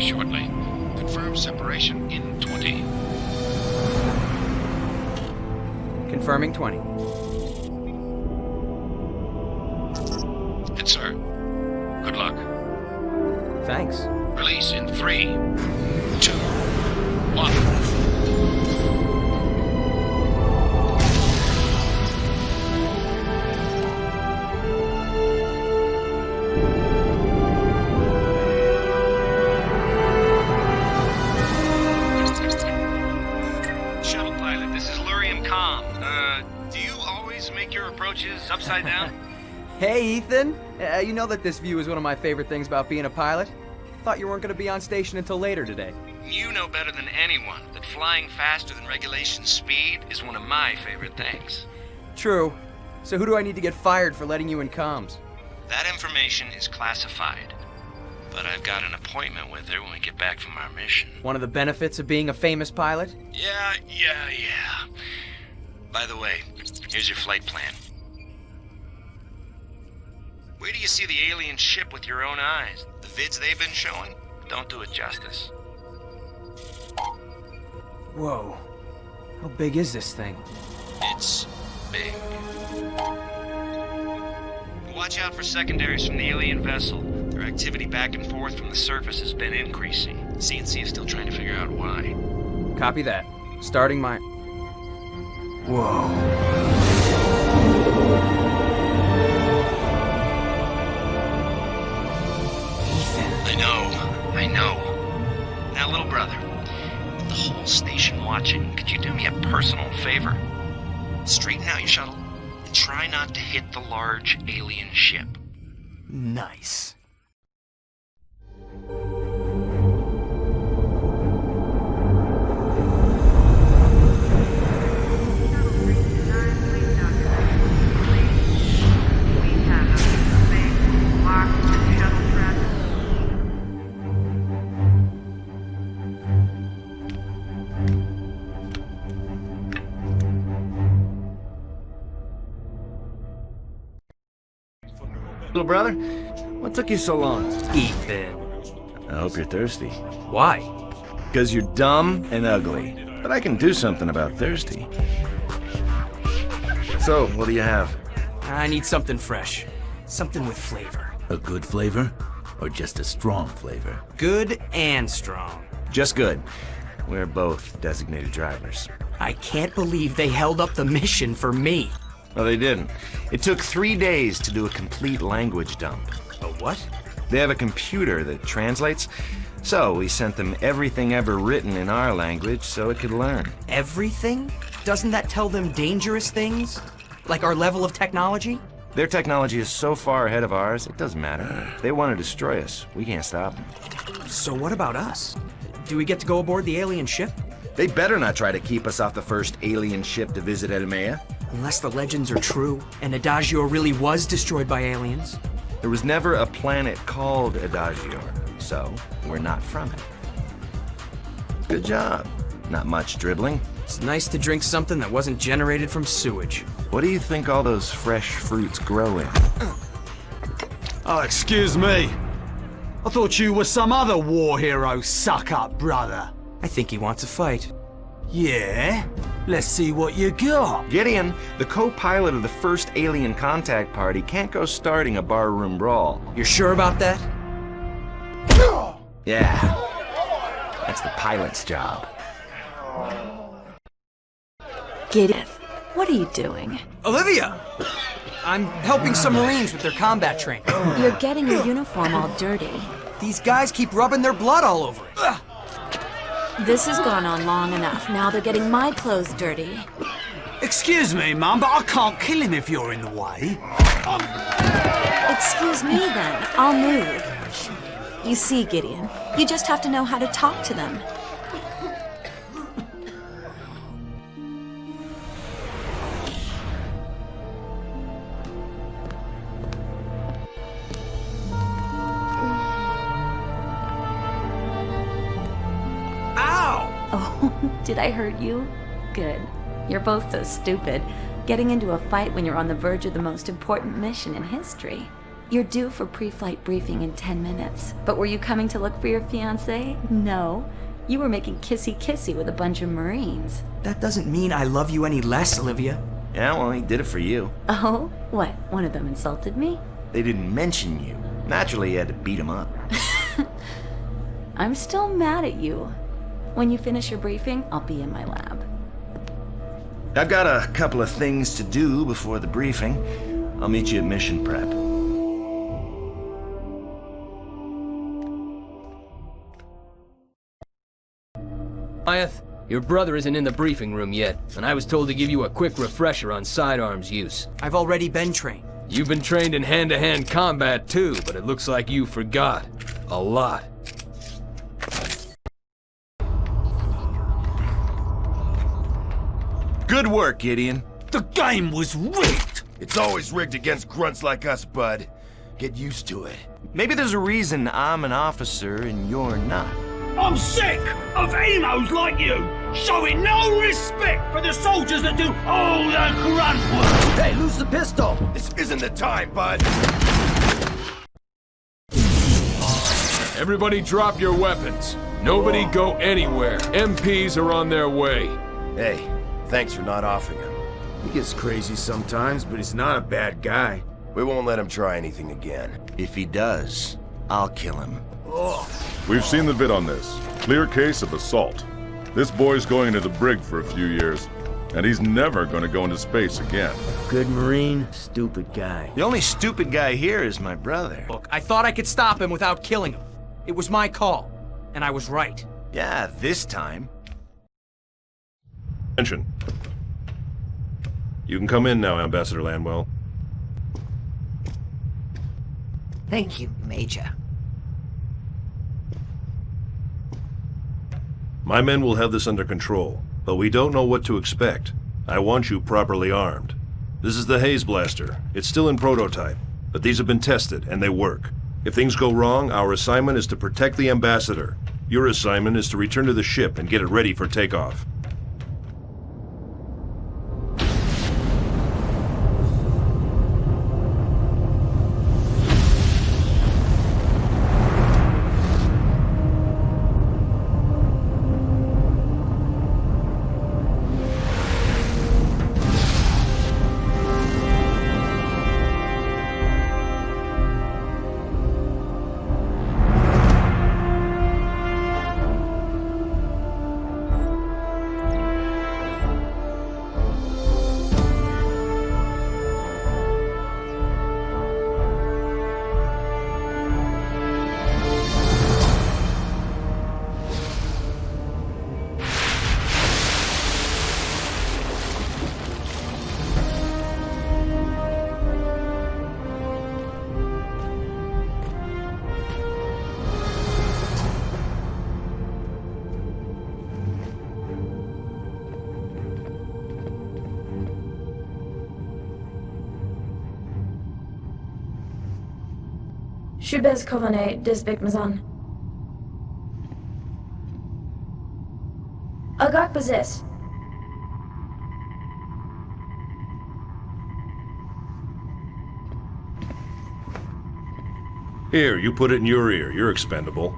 shortly. Confirm separation in 20. Confirming 20. Hit, sir. Good luck. Thanks. Release in 3, 2, 1. Upside down? Hey, Ethan. You know that this view is one of my favorite things about being a pilot? Thought you weren't going to be on station until later today. You know better than anyone that flying faster than regulation speed is one of my favorite things. True. So who do I need to get fired for letting you in comms? That information is classified. But I've got an appointment with her when we get back from our mission. One of the benefits of being a famous pilot? Yeah. By the way, here's your flight plan. Where do you see the alien ship with your own eyes? The vids they've been showing don't do it justice. Whoa. How big is this thing? It's big. Watch out for secondaries from the alien vessel. Their activity back and forth from the surface has been increasing. CNC is still trying to figure out why. Copy that. Starting my... Whoa. I know. Now, little brother, with the whole station watching, could you do me a personal favor? Straighten out your shuttle and try not to hit the large alien ship. Nice. Little brother, what took you so long? Ethan. I hope you're thirsty. Why? Because you're dumb and ugly. But I can do something about thirsty. So, what do you have? I need something fresh. Something with flavor. A good flavor? Or just a strong flavor? Good and strong. Just good. We're both designated drivers. I can't believe they held up the mission for me. Well, they didn't. It took 3 days to do a complete language dump. A what? They have a computer that translates, so we sent them everything ever written in our language so it could learn. Everything? Doesn't that tell them dangerous things? Like our level of technology? Their technology is so far ahead of ours, it doesn't matter. If they want to destroy us, we can't stop them. So what about us? Do we get to go aboard the alien ship? They better not try to keep us off the first alien ship to visit Elmea. Unless the legends are true, and Adagio really was destroyed by aliens. There was never a planet called Adagio, so we're not from it. Good job. Not much dribbling. It's nice to drink something that wasn't generated from sewage. What do you think all those fresh fruits grow in? Oh, excuse me. I thought you were some other war hero suck-up, brother. I think he wants a fight. Yeah? Let's see what you got. Gideon, the co-pilot of the first alien contact party, can't go starting a barroom brawl. You're sure about that? Yeah. That's the pilot's job. Gideon, what are you doing? Olivia! I'm helping some Marines with their combat training. You're getting your uniform all dirty. These guys keep rubbing their blood all over it. Ugh. This has gone on long enough. Now they're getting my clothes dirty. Excuse me, Mum, but I can't kill him if you're in the way. Excuse me, then. I'll move. You see, Gideon, you just have to know how to talk to them. Oh, did I hurt you? Good. You're both so stupid. Getting into a fight when you're on the verge of the most important mission in history. You're due for pre-flight briefing in 10 minutes. But were you coming to look for your fiancé? No. You were making kissy-kissy with a bunch of Marines. That doesn't mean I love you any less, Olivia. Yeah, well, he did it for you. Oh? What? One of them insulted me? They didn't mention you. Naturally, you had to beat him up. I'm still mad at you. When you finish your briefing, I'll be in my lab. I've got a couple of things to do before the briefing. I'll meet you at mission prep. Goliath, your brother isn't in the briefing room yet, and I was told to give you a quick refresher on sidearms use. I've already been trained. You've been trained in hand-to-hand combat too, but it looks like you forgot. A lot. Good work, Gideon. The game was rigged! It's always rigged against grunts like us, bud. Get used to it. Maybe there's a reason I'm an officer and you're not. I'm sick of emos like you, showing no respect for the soldiers that do all the grunt work! Hey, lose the pistol! This isn't the time, bud! Everybody drop your weapons. Nobody go anywhere. MPs are on their way. Hey, thanks for not offing him. He gets crazy sometimes, but he's not a bad guy. We won't let him try anything again. If he does, I'll kill him. We've seen the vid on this. Clear case of assault. This boy's going into the brig for a few years, and he's never going to go into space again. Good Marine, stupid guy. The only stupid guy here is my brother. Look, I thought I could stop him without killing him. It was my call, and I was right. Yeah, this time. Attention. You can come in now, Ambassador Landwell. Thank you, Major. My men will have this under control, but we don't know what to expect. I want you properly armed. This is the Haze Blaster. It's still in prototype, but these have been tested, and they work. If things go wrong, our assignment is to protect the Ambassador. Your assignment is to return to the ship and get it ready for takeoff. Upscale covenant disbigmazon. Agak possess. Here, you put it in your ear. You're expendable.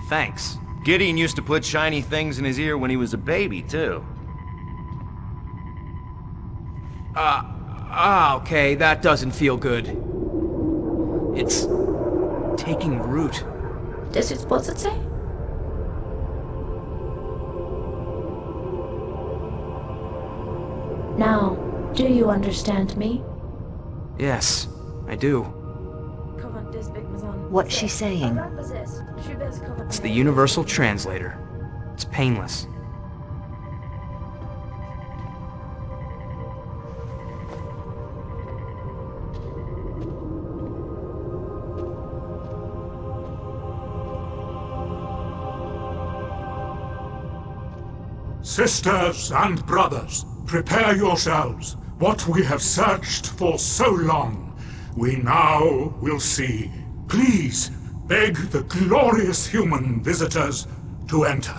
Thanks. Gideon used to put shiny things in his ear when he was a baby, too. Okay, that doesn't feel good. It's taking root. This is what it say? Now, do you understand me? Yes, I do. What's she saying? It's the universal translator. It's painless. Sisters and brothers, prepare yourselves. What we have searched for so long, we now will see. Please, beg the glorious human visitors to enter.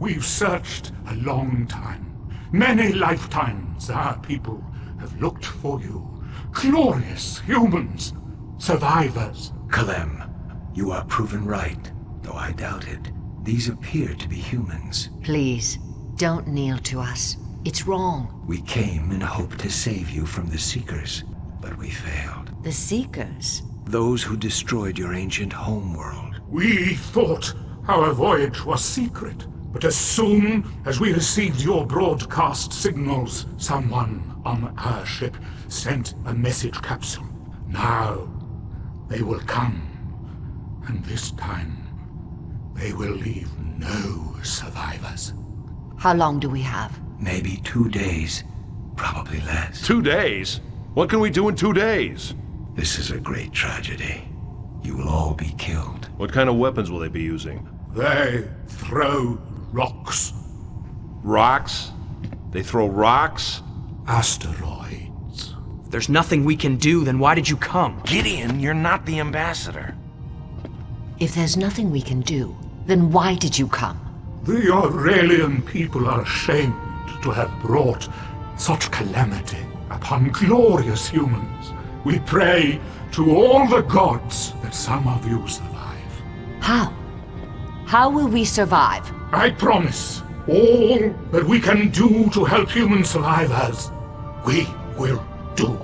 We've searched a long time. Many lifetimes our people have looked for you. glorious humans, survivors. Kalem, you are proven right, though I doubt it. These appear to be humans. Please, don't kneel to us. It's wrong. We came in hope to save you from the Seekers, but we failed. The Seekers? Those who destroyed your ancient homeworld. We thought our voyage was secret, but as soon as we received your broadcast signals, someone on our ship sent a message capsule. Now, they will come, and this time, they will leave no survivors. How long do we have? Maybe 2 days. Probably less. 2 days? What can we do in 2 days? This is a great tragedy. You will all be killed. What kind of weapons will they be using? They throw rocks. Rocks? They throw rocks? Asteroids. If there's nothing we can do, then why did you come? Gideon, you're not the ambassador. If there's nothing we can do, then why did you come? The Aurelian people are ashamed to have brought such calamity upon glorious humans. We pray to all the gods that some of you survive. How? How will we survive? I promise, all that we can do to help human survivors, we will do.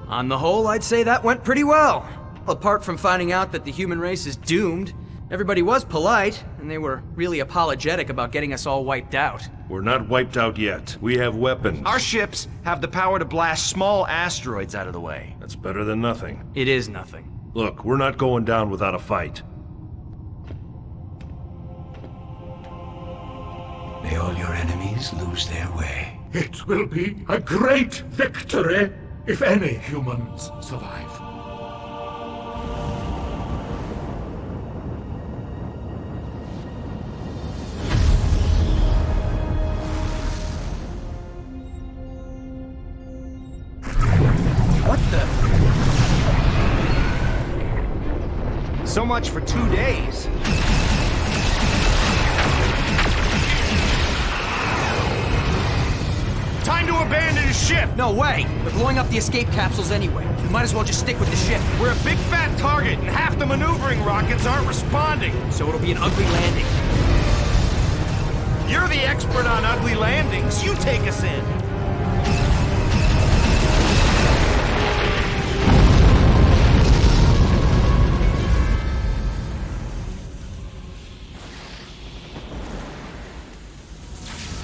On the whole, I'd say that went pretty well. Apart from finding out that the human race is doomed, everybody was polite, and they were really apologetic about getting us all wiped out. We're not wiped out yet. We have weapons. Our ships have the power to blast small asteroids out of the way. That's better than nothing. It is nothing. Look, we're not going down without a fight. May all your enemies lose their way. It will be a great victory if any humans survive. What the? So much for 2 days. Time to abandon his ship! No way! They're blowing up the escape capsules anyway. We might as well just stick with the ship. We're a big fat target, and half the maneuvering rockets aren't responding. So it'll be an ugly landing. You're the expert on ugly landings. You take us in.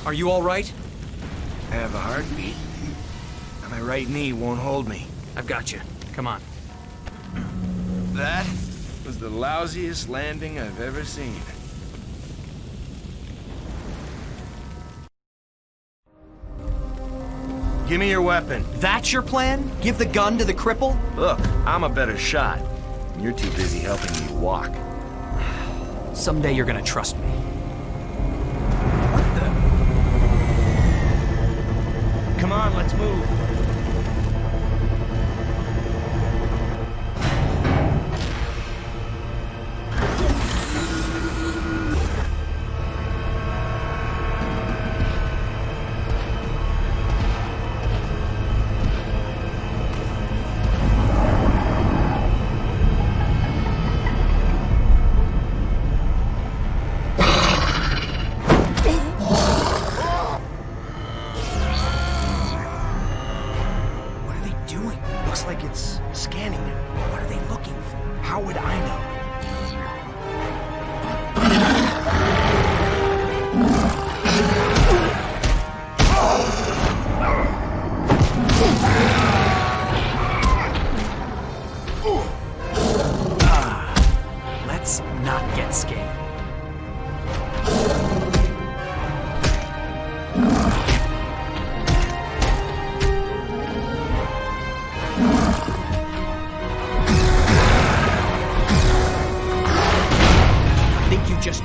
Are you all right? I have a heartbeat, and my right knee won't hold me. I've got you. Come on. That was the lousiest landing I've ever seen. Give me your weapon. That's your plan? Give the gun to the cripple? Look, I'm a better shot. You're too busy helping me walk. Someday you're gonna trust me. Come on, let's move.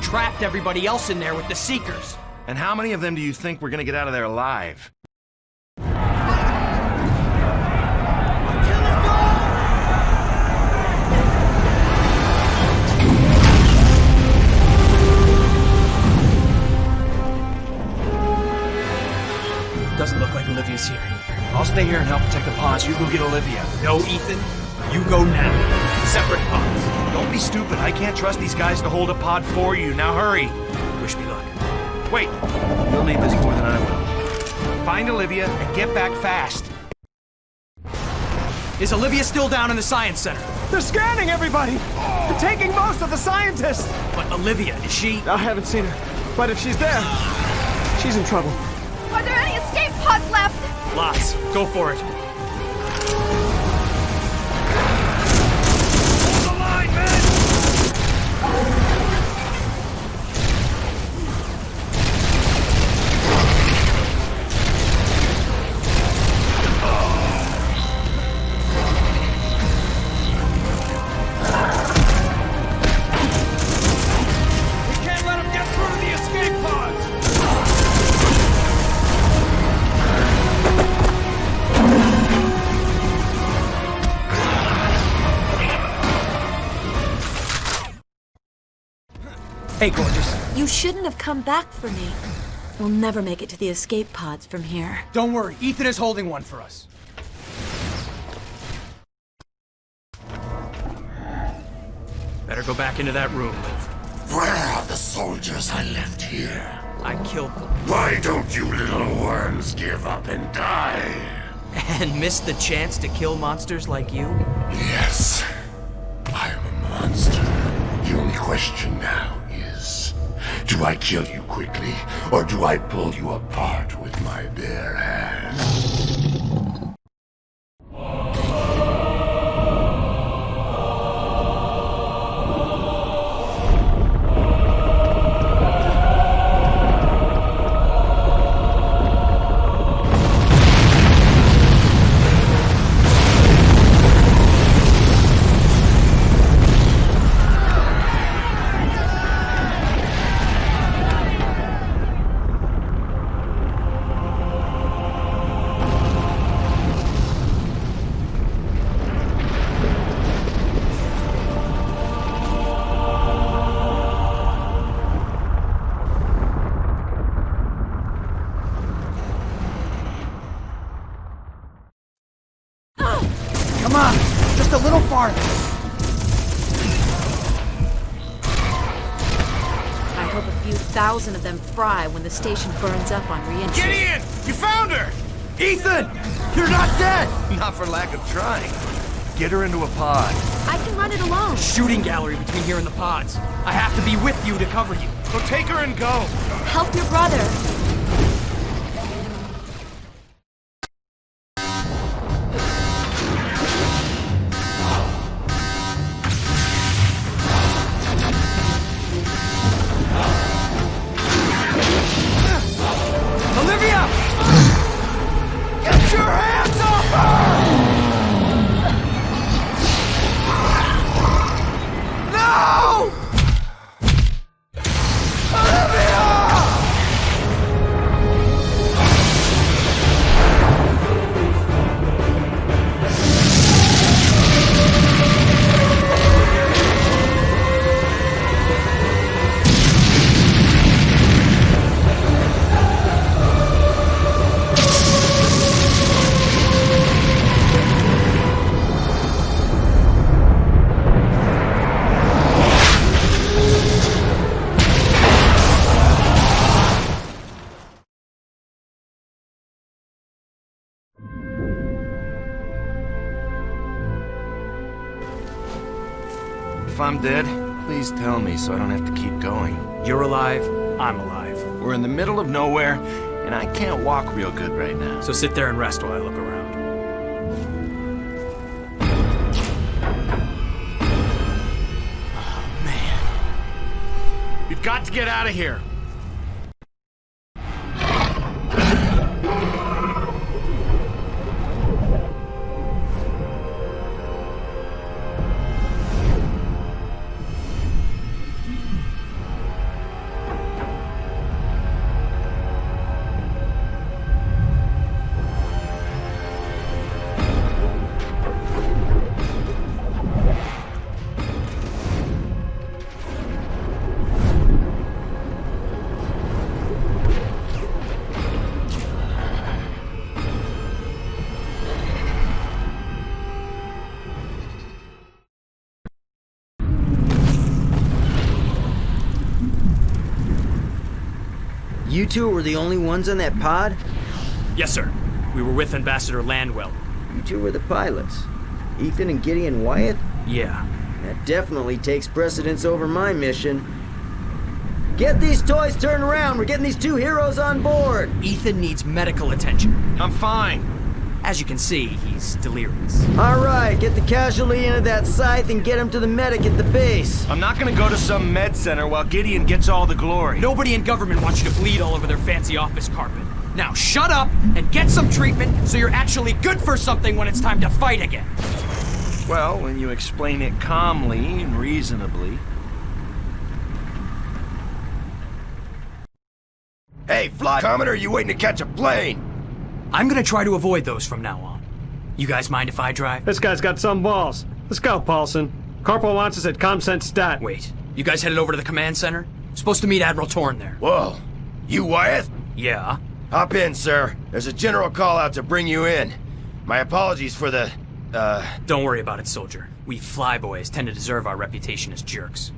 Trapped everybody else in there with the Seekers. And how many of them do you think we're gonna get out of there alive? Doesn't look like Olivia's here. I'll stay stay here and help protect the pods. You go get Olivia. No, Ethan. You go now. Separate pods. Don't be stupid. I can't trust these guys to hold a pod for you. Now hurry. Wish me luck. Wait. You'll need this more than I will. Find Olivia and get back fast. Is Olivia still down in the Science Center? They're scanning everybody! They're taking most of the scientists! But Olivia, is she? I haven't seen her. But if she's there, she's in trouble. Are there any escape pods left? Lots. Go for it. Hold the line, men! Hey, gorgeous. You shouldn't have come back for me. We'll never make it to the escape pods from here. Don't worry, Ethan is holding one for us. Better go back into that room, Liv. Where are the soldiers I left here? I killed them. Why don't you little worms give up and die? And miss the chance to kill monsters like you? Yes. I am a monster. The only question now is, do I kill you quickly, or do I pull you apart with my bare hands? Come on, just a little farther. I hope a few thousand of them fry when the station burns up on re-entry. Gideon! You found her! Ethan! You're not dead! Not for lack of trying. Get her into a pod. I can run it alone. Shooting gallery between here and the pods. I have to be with you to cover you. So take her and go. Help your brother. Olivia! Get your hands off her! No! Olivia! If I'm dead, please tell me so I don't have to keep going. You're alive, I'm alive. We're in the middle of nowhere, and I can't walk real good right now. So sit there and rest while I look around. Oh, man. You've got to get out of here. You two were the only ones on that pod? Yes, sir. We were with Ambassador Landwell. You two were the pilots. Ethan and Gideon Wyeth? Yeah. That definitely takes precedence over my mission. Get these toys turned around! We're getting these two heroes on board! Ethan needs medical attention. I'm fine. As you can see, he's delirious. Alright, get the casualty into that scythe and get him to the medic at the base. I'm not gonna go to some med center while Gideon gets all the glory. Nobody in government wants you to bleed all over their fancy office carpet. Now shut up and get some treatment so you're actually good for something when it's time to fight again. Well, when you explain it calmly and reasonably. Hey, fly comet, or are you waiting to catch a plane? I'm gonna try to avoid those from now on. You guys mind if I drive? This guy's got some balls. Let's go, Paulson. Corporal wants us at ComSense Stat. Wait, you guys headed over to the command center? Supposed to meet Admiral Torn there. Whoa. You Wyeth? Yeah? Hop in, sir. There's a general call out to bring you in. My apologies for the, Don't worry about it, soldier. We flyboys tend to deserve our reputation as jerks.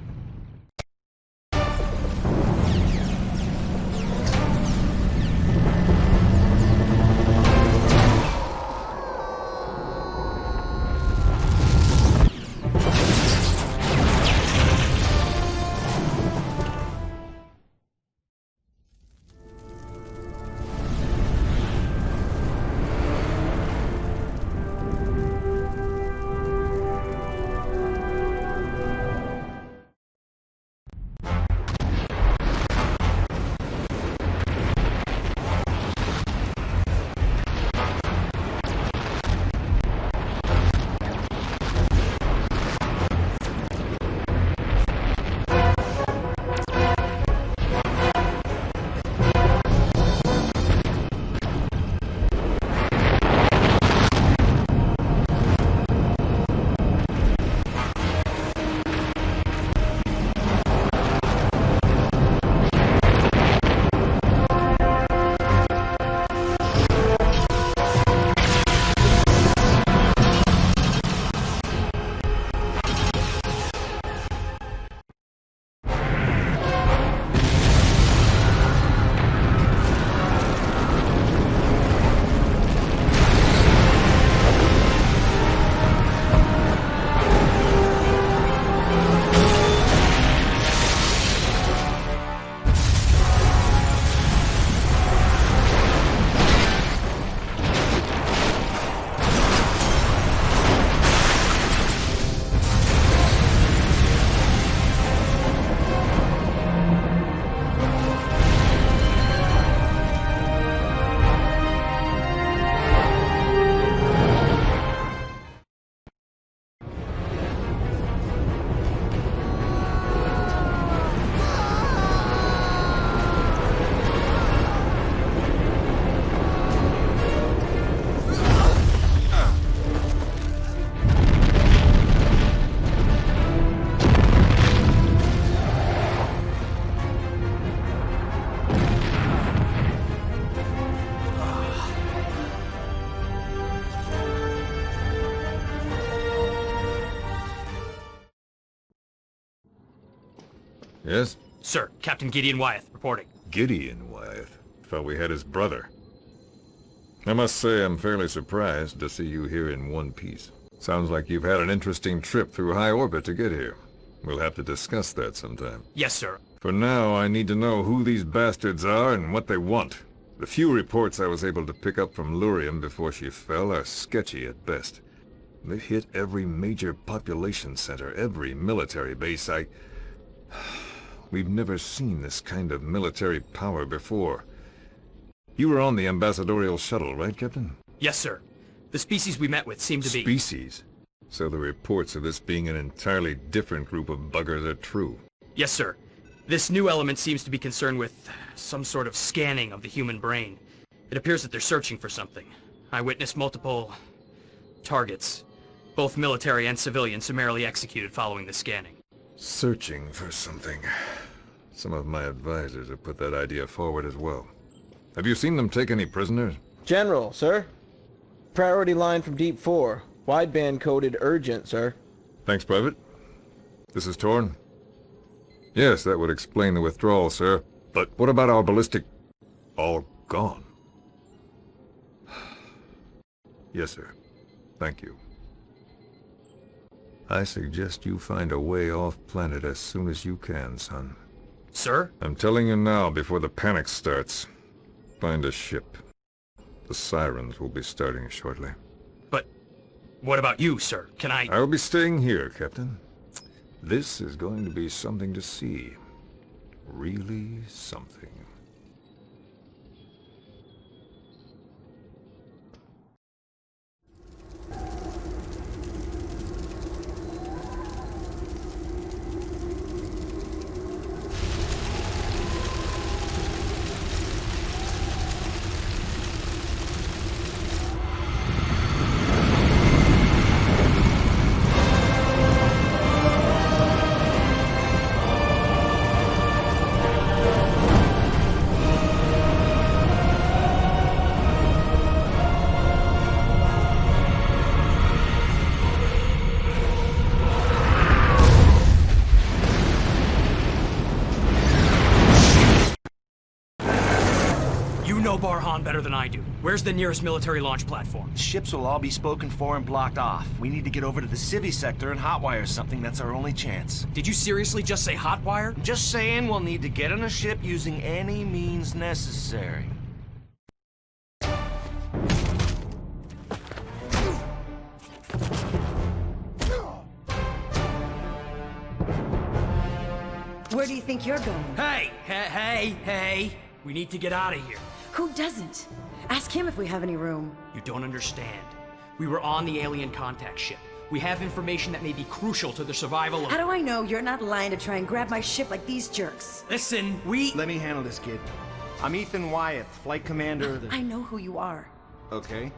Yes? Sir, Captain Gideon Wyeth, reporting. Gideon Wyeth? Thought we had his brother. I must say I'm fairly surprised to see you here in one piece. Sounds like you've had an interesting trip through high orbit to get here. We'll have to discuss that sometime. Yes, sir. For now, I need to know who these bastards are and what they want. The few reports I was able to pick up from Lurium before she fell are sketchy at best. They've hit every major population center, every military base. We've never seen this kind of military power before. You were on the ambassadorial shuttle, right, Captain? Yes, sir. The species we met with seemed to be... Species? So the reports of this being an entirely different group of buggers are true? Yes, sir. This new element seems to be concerned with some sort of scanning of the human brain. It appears that they're searching for something. I witnessed multiple... targets. Both military and civilian summarily executed following the scanning. Searching for something. Some of my advisors have put that idea forward as well. Have you seen them take any prisoners? General, sir. Priority line from Deep 4. Wideband coded urgent, sir. Thanks, Private. This is Torn. Yes, that would explain the withdrawal, sir. But what about our ballistic... All gone. Yes, sir. Thank you. I suggest you find a way off planet as soon as you can, son. Sir? I'm telling you now, before the panic starts. Find a ship. The sirens will be starting shortly. But what about you, sir? Can I... I'll be staying here, Captain. This is going to be something to see. Really something. Barhan better than I do. Where's the nearest military launch platform? Ships will all be spoken for and blocked off. We need to get over to the civvy sector and hotwire something. That's our only chance. Did you seriously just say hotwire? Just saying, we'll need to get on a ship using any means necessary. Where do you think you're going? Hey! We need to get out of here. Who doesn't? Ask him if we have any room. You don't understand. We were on the alien contact ship. We have information that may be crucial to the survival of... How do I know you're not lying to try and grab my ship like these jerks? Listen, Let me handle this, kid. I'm Ethan Wyeth, flight commander of the... I know who you are. Okay.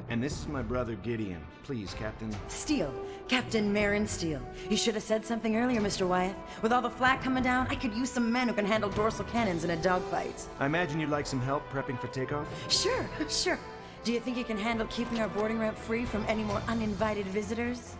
And this is my brother Gideon. Please, Captain. Steele. Captain Marin Steele. You should have said something earlier, Mr. Wyeth. With all the flak coming down, I could use some men who can handle dorsal cannons in a dogfight. I imagine you'd like some help prepping for takeoff? Sure. Do you think you can handle keeping our boarding ramp free from any more uninvited visitors?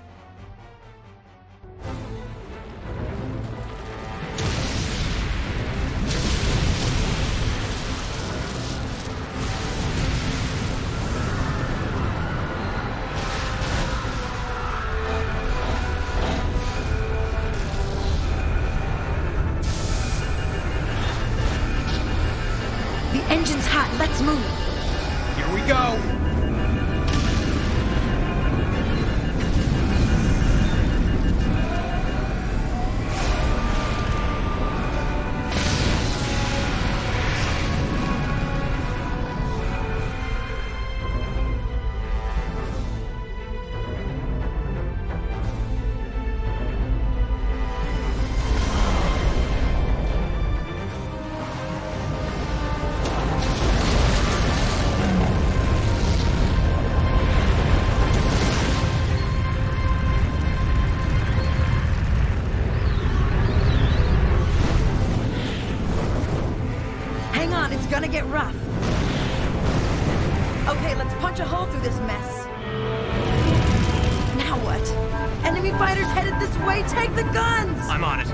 Engine's hot. Let's move. Here we go. It's gonna get rough. Okay, let's punch a hole through this mess. Now what? Enemy fighters headed this way. Take the guns! I'm on it.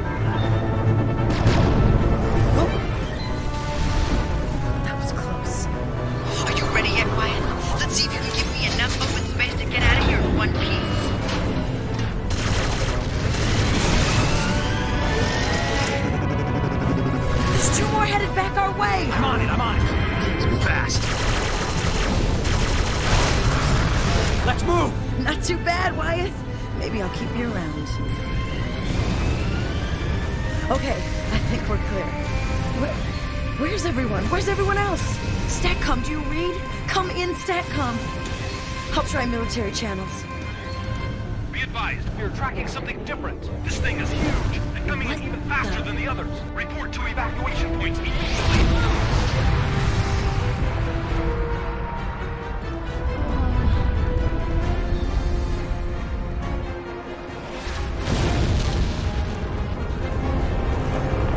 Oh. That was close. Are you ready yet, Wyatt? Let's see if you can give me enough open space to get out of here in one piece. There's two more headed back our way! I'm on it. Let's move fast. Let's move! Not too bad, Wyeth. Maybe I'll keep you around. Okay, I think we're clear. Where's everyone? Where's everyone else? StatCom, do you read? Come in, StatCom. I'll try military channels. Be advised, we are tracking something different. This thing is huge and coming in even faster than the others. Report to evacuation points immediately.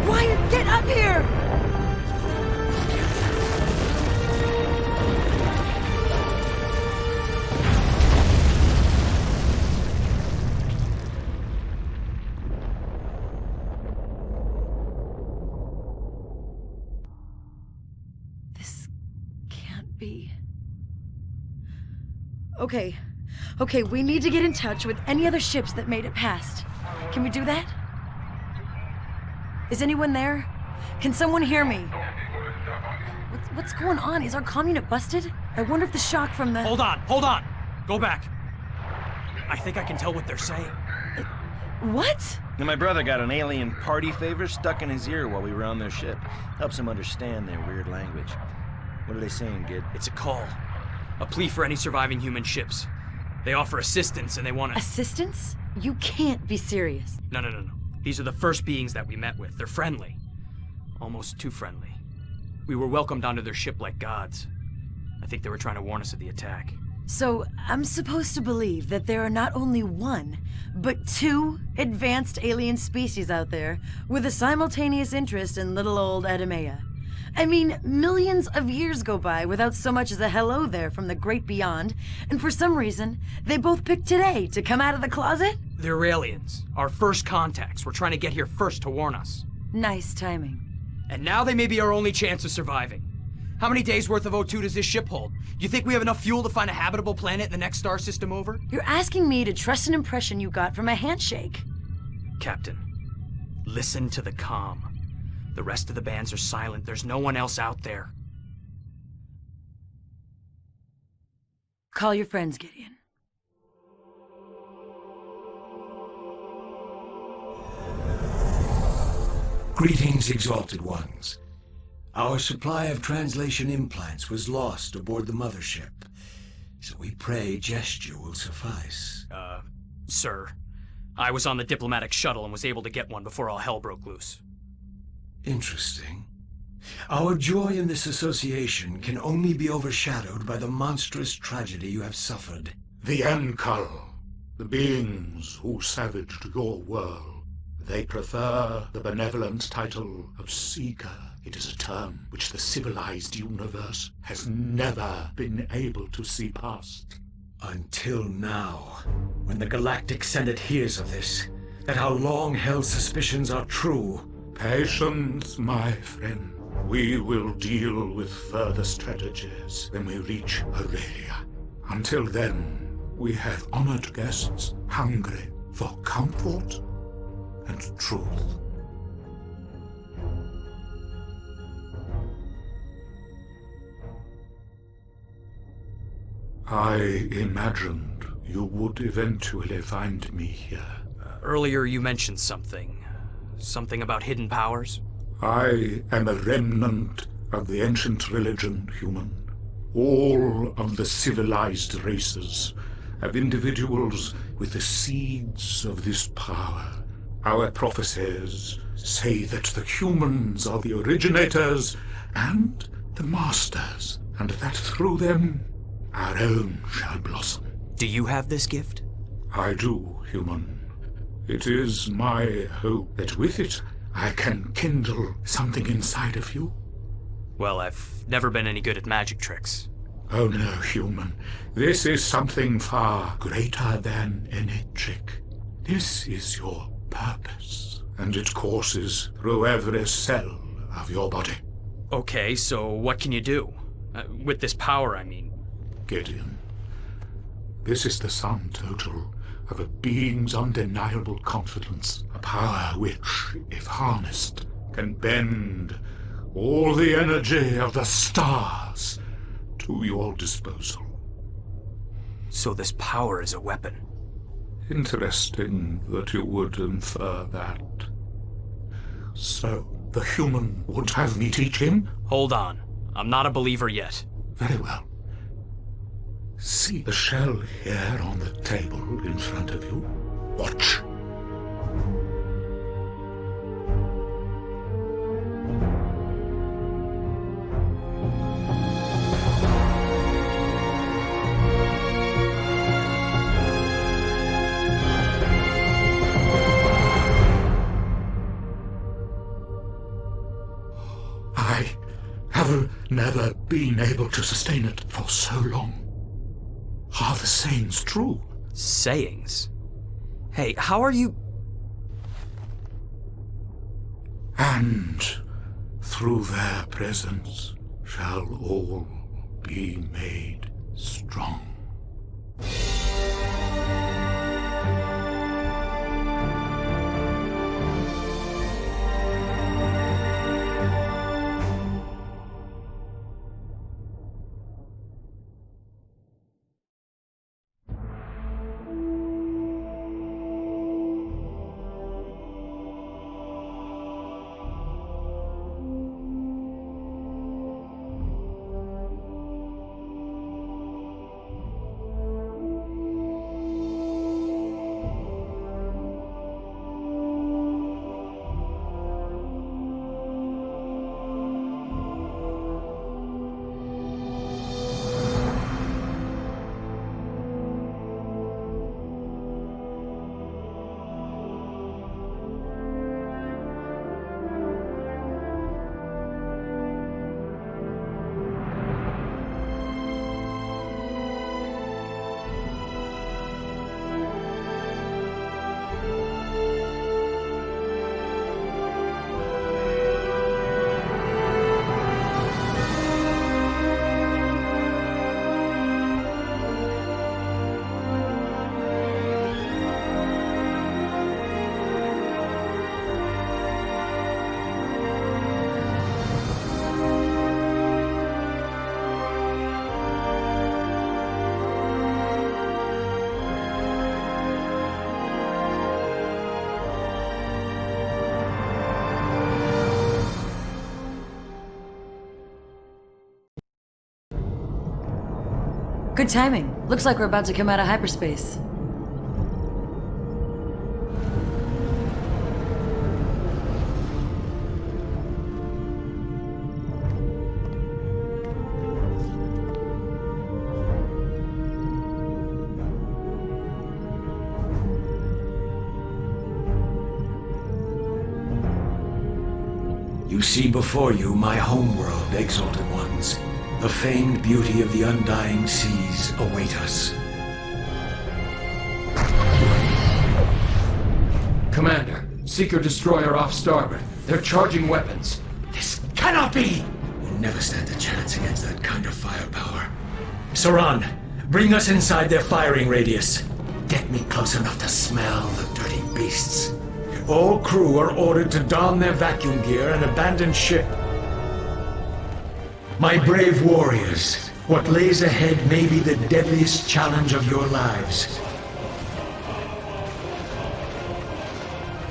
Wyatt, get up here! be? Okay. Okay, we need to get in touch with any other ships that made it past. Can we do that? Is anyone there? Can someone hear me? What's going on? Is our comm unit busted? I wonder if the shock from the... Hold on! Go back. I think I can tell what they're saying. What? And my brother got an alien party favor stuck in his ear while we were on their ship. Helps him understand their weird language. What are they saying, Gid? It's a call. A plea for any surviving human ships. They offer assistance and they want to... Assistance? You can't be serious. No. These are the first beings that we met with. They're friendly. Almost too friendly. We were welcomed onto their ship like gods. I think they were trying to warn us of the attack. So, I'm supposed to believe that there are not only one, but two advanced alien species out there with a simultaneous interest in little old Adamea. I mean, millions of years go by without so much as a hello there from the great beyond, and for some reason, they both picked today to come out of the closet? They're aliens. Our first contacts. We're trying to get here first to warn us. Nice timing. And now they may be our only chance of surviving. How many days worth of O2 does this ship hold? Do you think we have enough fuel to find a habitable planet in the next star system over? You're asking me to trust an impression you got from a handshake. Captain, listen to the comm. The rest of the bands are silent. There's no one else out there. Call your friends, Gideon. Greetings, Exalted Ones. Our supply of translation implants was lost aboard the mothership, so we pray gesture will suffice. Sir, I was on the diplomatic shuttle and was able to get one before all hell broke loose. Interesting. Our joy in this association can only be overshadowed by the monstrous tragedy you have suffered. The Enkal, the beings who savaged your world. They prefer the benevolent title of Seeker. It is a term which the civilized universe has never been able to see past. Until now, when the Galactic Senate hears of this, that our long-held suspicions are true. Patience, my friend. We will deal with further strategies when we reach Aurelia. Until then, we have honored guests hungry for comfort and truth. I imagined you would eventually find me here. Earlier you mentioned something. Something about hidden powers? I am a remnant of the ancient religion, human. All of the civilized races have individuals with the seeds of this power. Our prophecies say that the humans are the originators and the masters, and that through them our own shall blossom. Do you have this gift? I do, human. It is my hope that with it I can kindle something inside of you. Well, I've never been any good at magic tricks. Oh no, human. This is something far greater than any trick. This is your purpose, and it courses through every cell of your body. Okay, so what can you do? With this power, I mean. Gideon, this is the sum total of a being's undeniable confidence, a power which, if harnessed, can bend all the energy of the stars to your disposal. So this power is a weapon? Interesting that you would infer that. So, the human would have me teach him? Hold on. I'm not a believer yet. Very well. See the shell here on the table in front of you? Watch. I have never been able to sustain it for so long. Are the sayings true? Sayings? Hey, how are you... And through their presence shall all be made strong. Good timing. Looks like we're about to come out of hyperspace. You see before you my homeworld, Exalted Ones. The famed beauty of the undying seas await us. Commander, Seeker-Destroyer off starboard. They're charging weapons. This cannot be! We'll never stand a chance against that kind of firepower. Saran, bring us inside their firing radius. Get me close enough to smell the dirty beasts. All crew are ordered to don their vacuum gear and abandon ship. My brave warriors, what lays ahead may be the deadliest challenge of your lives.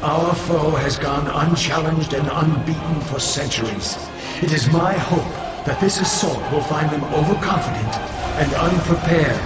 Our foe has gone unchallenged and unbeaten for centuries. It is my hope that this assault will find them overconfident and unprepared.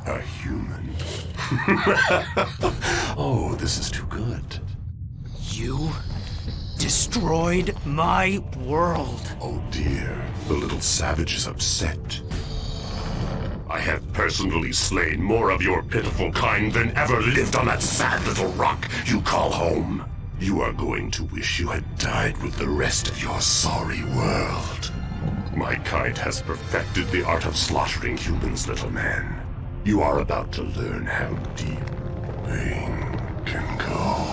A human. Oh, this is too good. You destroyed my world. Oh dear, the little savage is upset. I have personally slain more of your pitiful kind than ever lived on that sad little rock you call home. You are going to wish you had died with the rest of your sorry world. My kind has perfected the art of slaughtering humans, little man. You are about to learn how deep pain can go.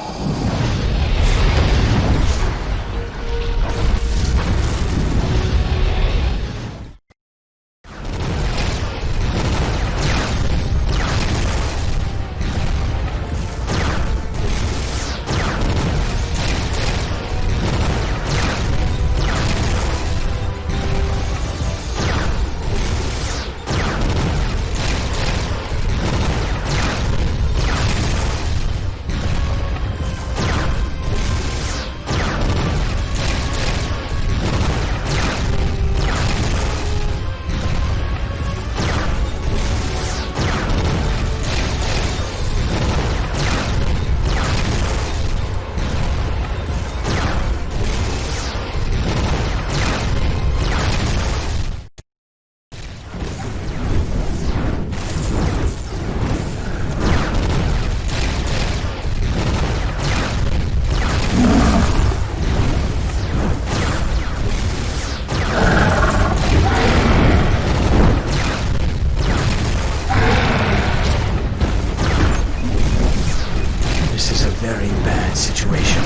This is a very bad situation.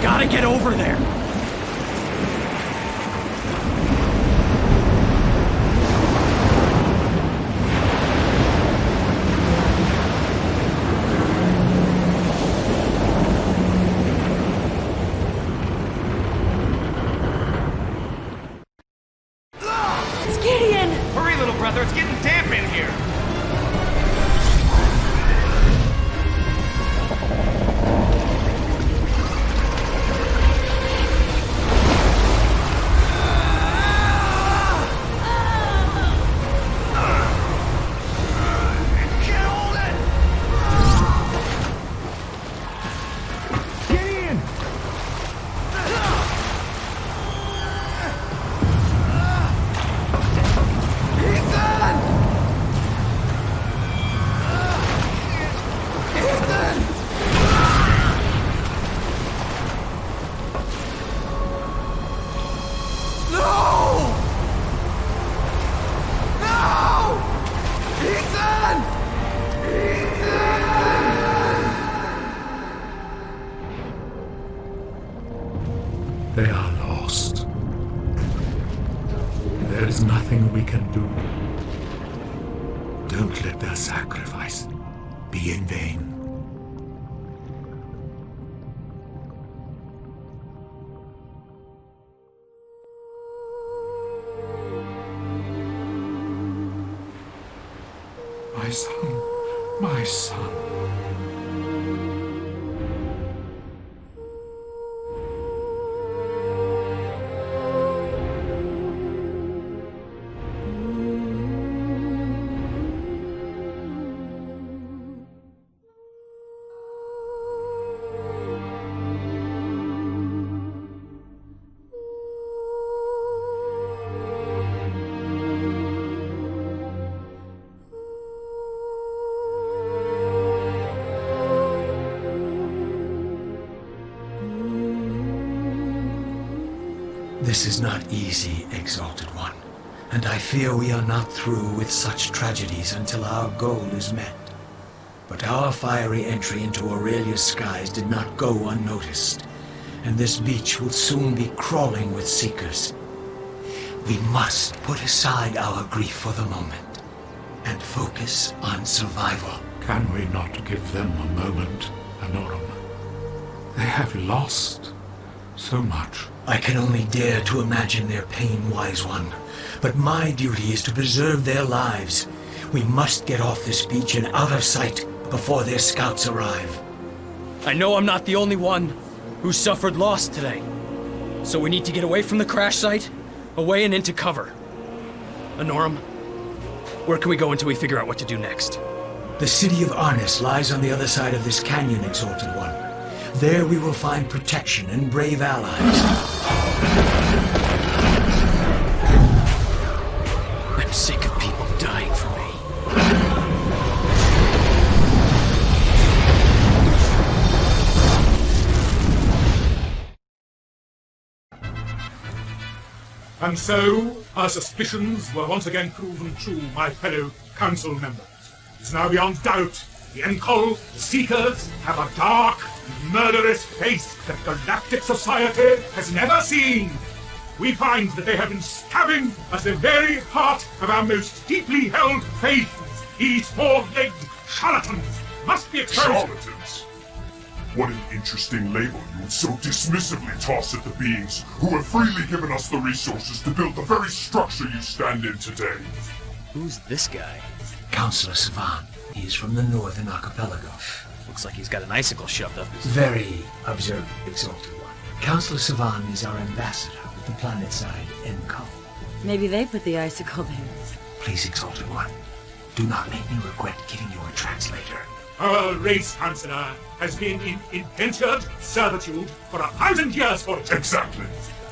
Gotta get over there. It's Gideon! Hurry, little brother, it's getting damp in here. They are lost. There is nothing we can do. Don't let their sacrifice be in vain. My son, my son. This is not easy, Exalted One, and I fear we are not through with such tragedies until our goal is met. But our fiery entry into Aurelia's skies did not go unnoticed, and this beach will soon be crawling with seekers. We must put aside our grief for the moment and focus on survival. Can we not give them a moment, Anorum? They have lost so much. I can only dare to imagine their pain, Wise One. But my duty is to preserve their lives. We must get off this beach and out of sight before their scouts arrive. I know I'm not the only one, who suffered loss today. So we need to get away from the crash site, away and into cover. Anorum, where can we go until we figure out what to do next? The city of Arnis lies on the other side of this canyon, Exalted One. There we will find protection and brave allies. I'm sick of people dying for me. And so, our suspicions were once again proven true, my fellow council members. It's now beyond doubt, the Enkol, the Seekers, have a dark, murderous face that galactic society has never seen. We find that they have been stabbing at the very heart of our most deeply held faiths. These four-legged charlatans must be exposed. Charlatans? What an interesting label you would so dismissively toss at the beings who have freely given us the resources to build the very structure you stand in today. Who's this guy? Counselor Savan. He is from the Northern Archipelago. Looks like he's got an icicle shoved up his... Very observant, Exalted One. Counselor Savan is our ambassador with the planet-side Enkol. Maybe they put the icicle there. Please, Exalted One, do not make me regret giving you a translator. Our race, Chancellor, has been in indentured servitude for 1,000 years for it. Exactly.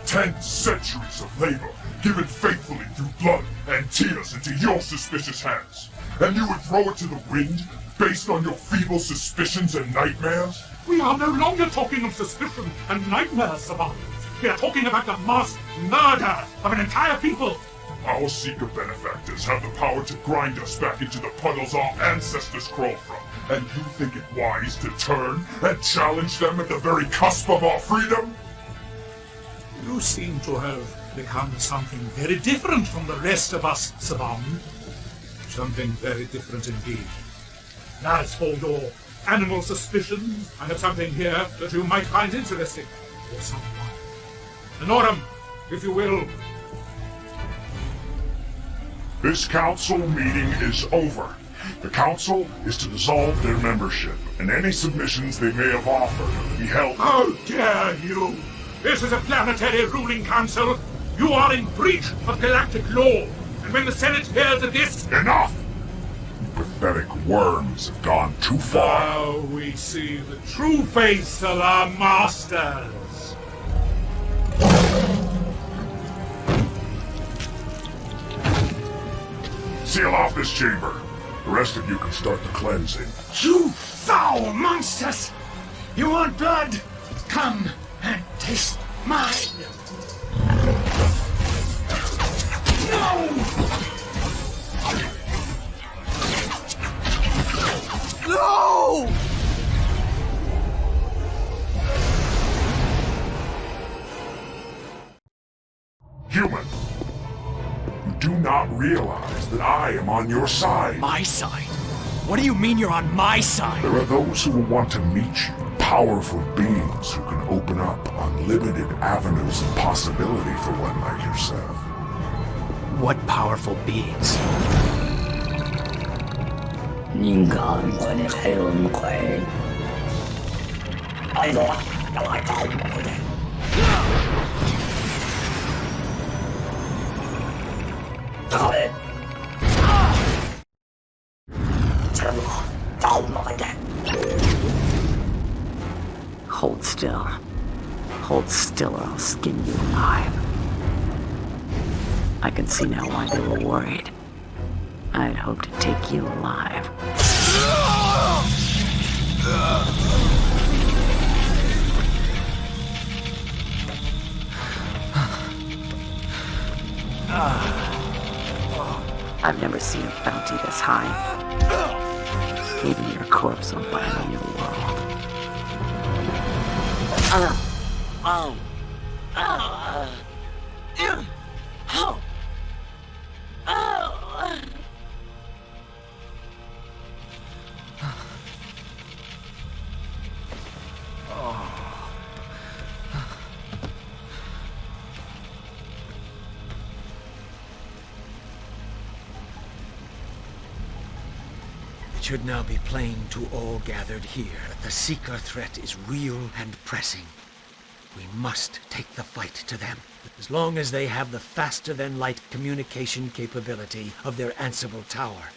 10 centuries of labor, given faithfully through blood and tears into your suspicious hands. And you would throw it to the wind, based on your feeble suspicions and nightmares? We are no longer talking of suspicion and nightmares, Savan. We are talking about the mass murder of an entire people. Our Seeker benefactors have the power to grind us back into the puddles our ancestors crawled from. And you think it wise to turn and challenge them at the very cusp of our freedom? You seem to have become something very different from the rest of us, Savan. Something very different indeed. As for your animal suspicions, I have something here that you might find interesting. Or someone. Anorum, if you will. This council meeting is over. The council is to dissolve their membership, and any submissions they may have offered be held... How dare you! This is a planetary ruling council. You are in breach of galactic law. And when the Senate hears of this... Enough! You pathetic worms have gone too far. Now we see the true face of our masters. Seal off this chamber. The rest of you can start the cleansing. You foul monsters! You want blood? Come and taste mine! No! No! Human, you do not realize that I am on your side. My side? What do you mean you're on my side? There are those who will want to meet you, powerful beings who can open up unlimited avenues of possibility for one like yourself. What powerful beings? Hold still. Hold still or I'll skin you alive. I can see now why they were worried. I'd hoped to take you alive. I've never seen a bounty this high. Even your corpse will burn on your world. It should now be plain to all gathered here that the Seeker threat is real and pressing. We must take the fight to them. As long as they have the faster-than-light communication capability of their Ansible tower,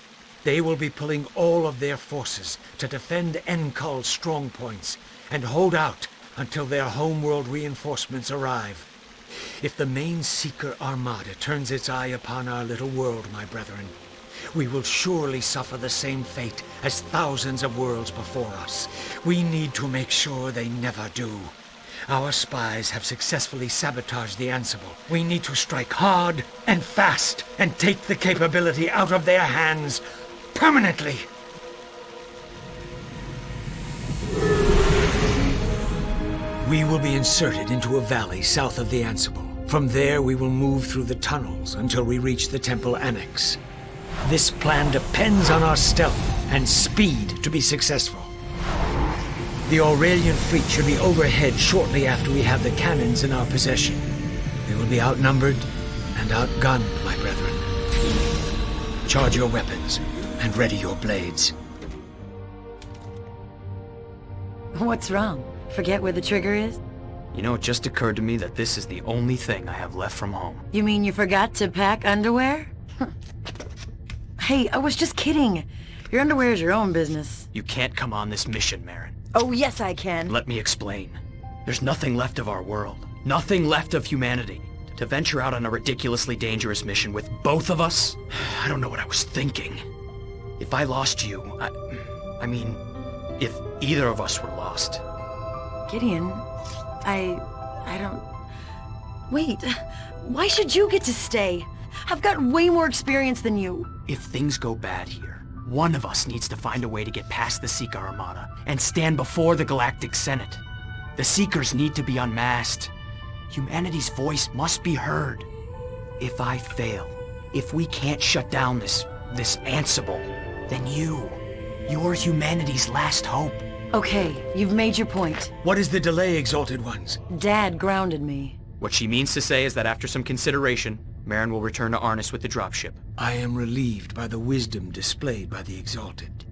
they will be pulling all of their forces to defend Enkul's strong points and hold out until their homeworld reinforcements arrive. If the main Seeker Armada turns its eye upon our little world, my brethren, we will surely suffer the same fate as thousands of worlds before us. We need to make sure they never do. Our spies have successfully sabotaged the Ansible. We need to strike hard and fast and take the capability out of their hands permanently. We will be inserted into a valley south of the Ansible. From there, we will move through the tunnels until we reach the Temple Annex. This plan depends on our stealth and speed to be successful. The Aurelian fleet should be overhead shortly after we have the cannons in our possession. We will be outnumbered and outgunned, my brethren. Charge your weapons and ready your blades. What's wrong? Forget where the trigger is? You know, it just occurred to me that this is the only thing I have left from home. You mean you forgot to pack underwear? Hey, I was just kidding. Your underwear is your own business. You can't come on this mission, Marin. Oh, yes, I can. Let me explain. There's nothing left of our world. Nothing left of humanity. To venture out on a ridiculously dangerous mission with both of us? I don't know what I was thinking. If I lost you, I mean, if either of us were lost. Gideon, I don't... Wait, why should you get to stay? I've got way more experience than you. If things go bad here, one of us needs to find a way to get past the Seeker Armada and stand before the Galactic Senate. The Seekers need to be unmasked. Humanity's voice must be heard. If I fail, if we can't shut down this Ansible, then you're humanity's last hope. Okay, you've made your point. What is the delay, Exalted Ones? Dad grounded me. What she means to say is that after some consideration, Marin will return to Arnis with the dropship. I am relieved by the wisdom displayed by the Exalted.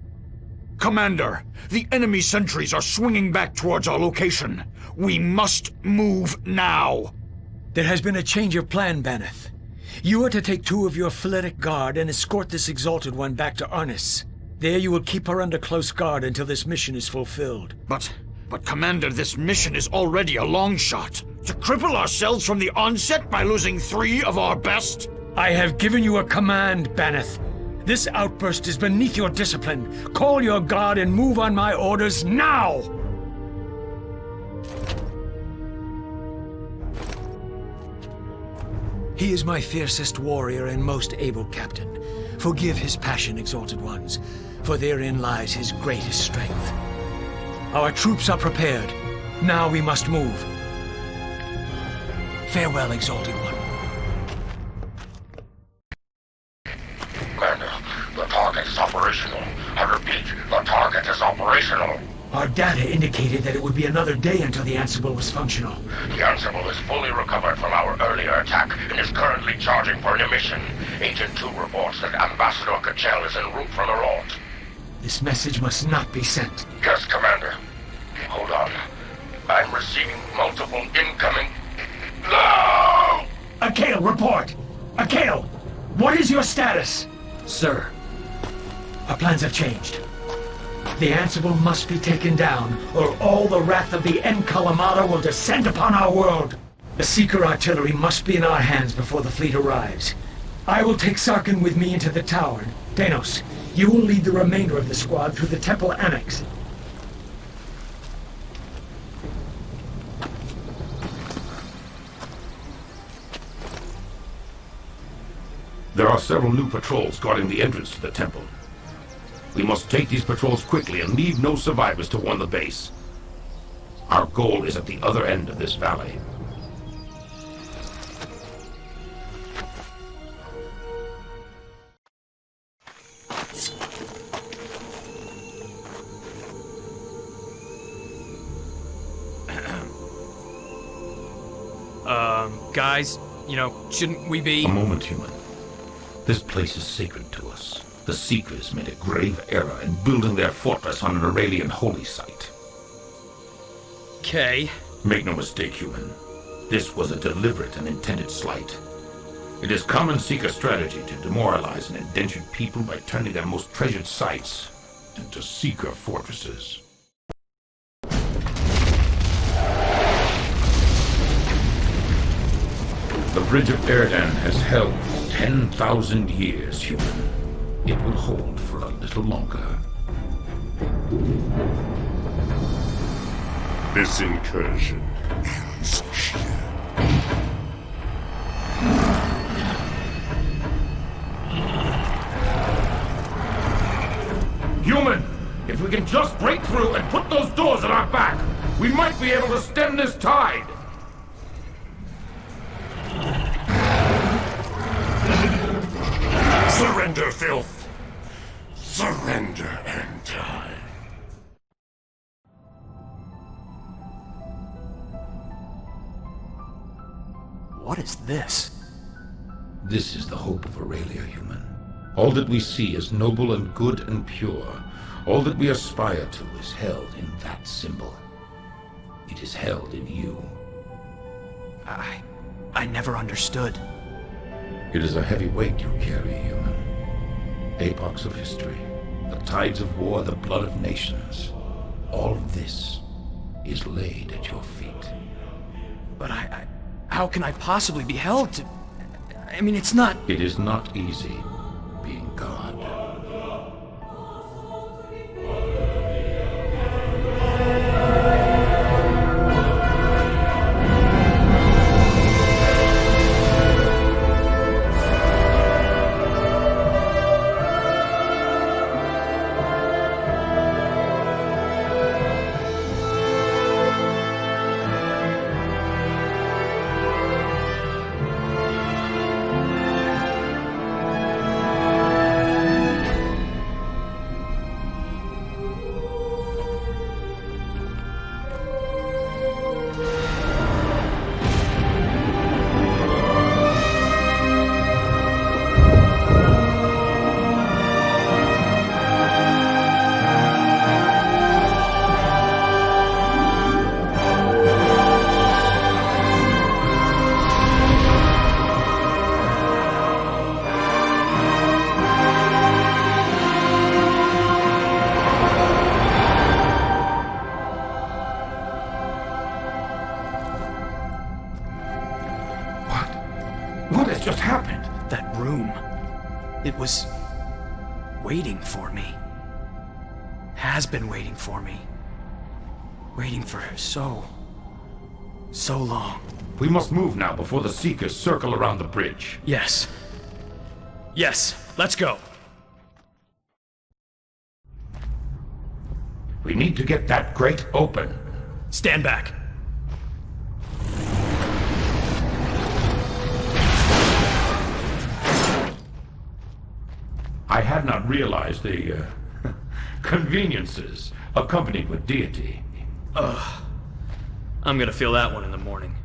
Commander, the enemy sentries are swinging back towards our location. We must move now. There has been a change of plan, Baneth. You are to take 2 of your Phletic guard and escort this Exalted One back to Arnis. There you will keep her under close guard until this mission is fulfilled. But Commander, this mission is already a long shot. To cripple ourselves from the onset by losing 3 of our best? I have given you a command, Baneth. This outburst is beneath your discipline. Call your guard and move on my orders now! He is my fiercest warrior and most able captain. Forgive his passion, Exalted Ones, for therein lies his greatest strength. Our troops are prepared. Now we must move. Farewell, Exalted One. Commander, the target is operational. I repeat, the target is operational. Our data indicated that it would be another day until the Ansible was functional. The Ansible is fully recovered from our earlier attack and is currently charging for an emission. Agent 2 reports that Ambassador Kachel is en route for the Rort. This message must not be sent. Yes, Commander. Hold on. I'm receiving multiple incoming... No! Akale, report! Akale, what is your status? Sir, our plans have changed. The Ansible must be taken down, or all the wrath of the Enkul Armada will descend upon our world. The Seeker artillery must be in our hands before the fleet arrives. I will take Sarkin with me into the tower. Danos, you will lead the remainder of the squad through the Temple Annex. There are several new patrols guarding the entrance to the temple. We must take these patrols quickly and leave no survivors to warn the base. Our goal is at the other end of this valley. Guys, shouldn't we be... A moment, human. This place is sacred to us. The Seekers made a grave error in building their fortress on an Aurelian holy site. Okay, Make no mistake, human. This was a deliberate and intended slight. It is common Seeker strategy to demoralize an indentured people by turning their most treasured sites into Seeker fortresses. The Bridge of Erdan has held 10,000 years, human. It will hold for a little longer. This incursion ends here. Human, if we can just break through and put those doors at our back, we might be able to stem this tide. Surrender, filth. Surrender and die. What is this? This is the hope of Aurelia, human. All that we see is noble and good and pure. All that we aspire to is held in that symbol. It is held in you. I never understood. It is a heavy weight you carry, human. Epochs of history, the tides of war, the blood of nations. All of this is laid at your feet. But how can I possibly be held to... I mean, it's not... It is not easy being God. What has just happened? That room. It was... waiting for me. Has been waiting for me. Waiting for so long. We must move now before the Seekers circle around the bridge. Yes. Yes, let's go. We need to get that grate open. Stand back. I had not realized the conveniences accompanied with deity. Ugh. I'm gonna feel that one in the morning.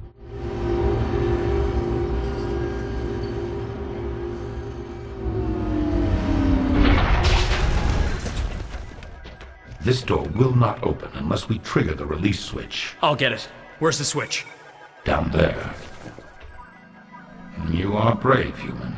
This door will not open unless we trigger the release switch. I'll get it. Where's the switch? Down there. You are brave, human.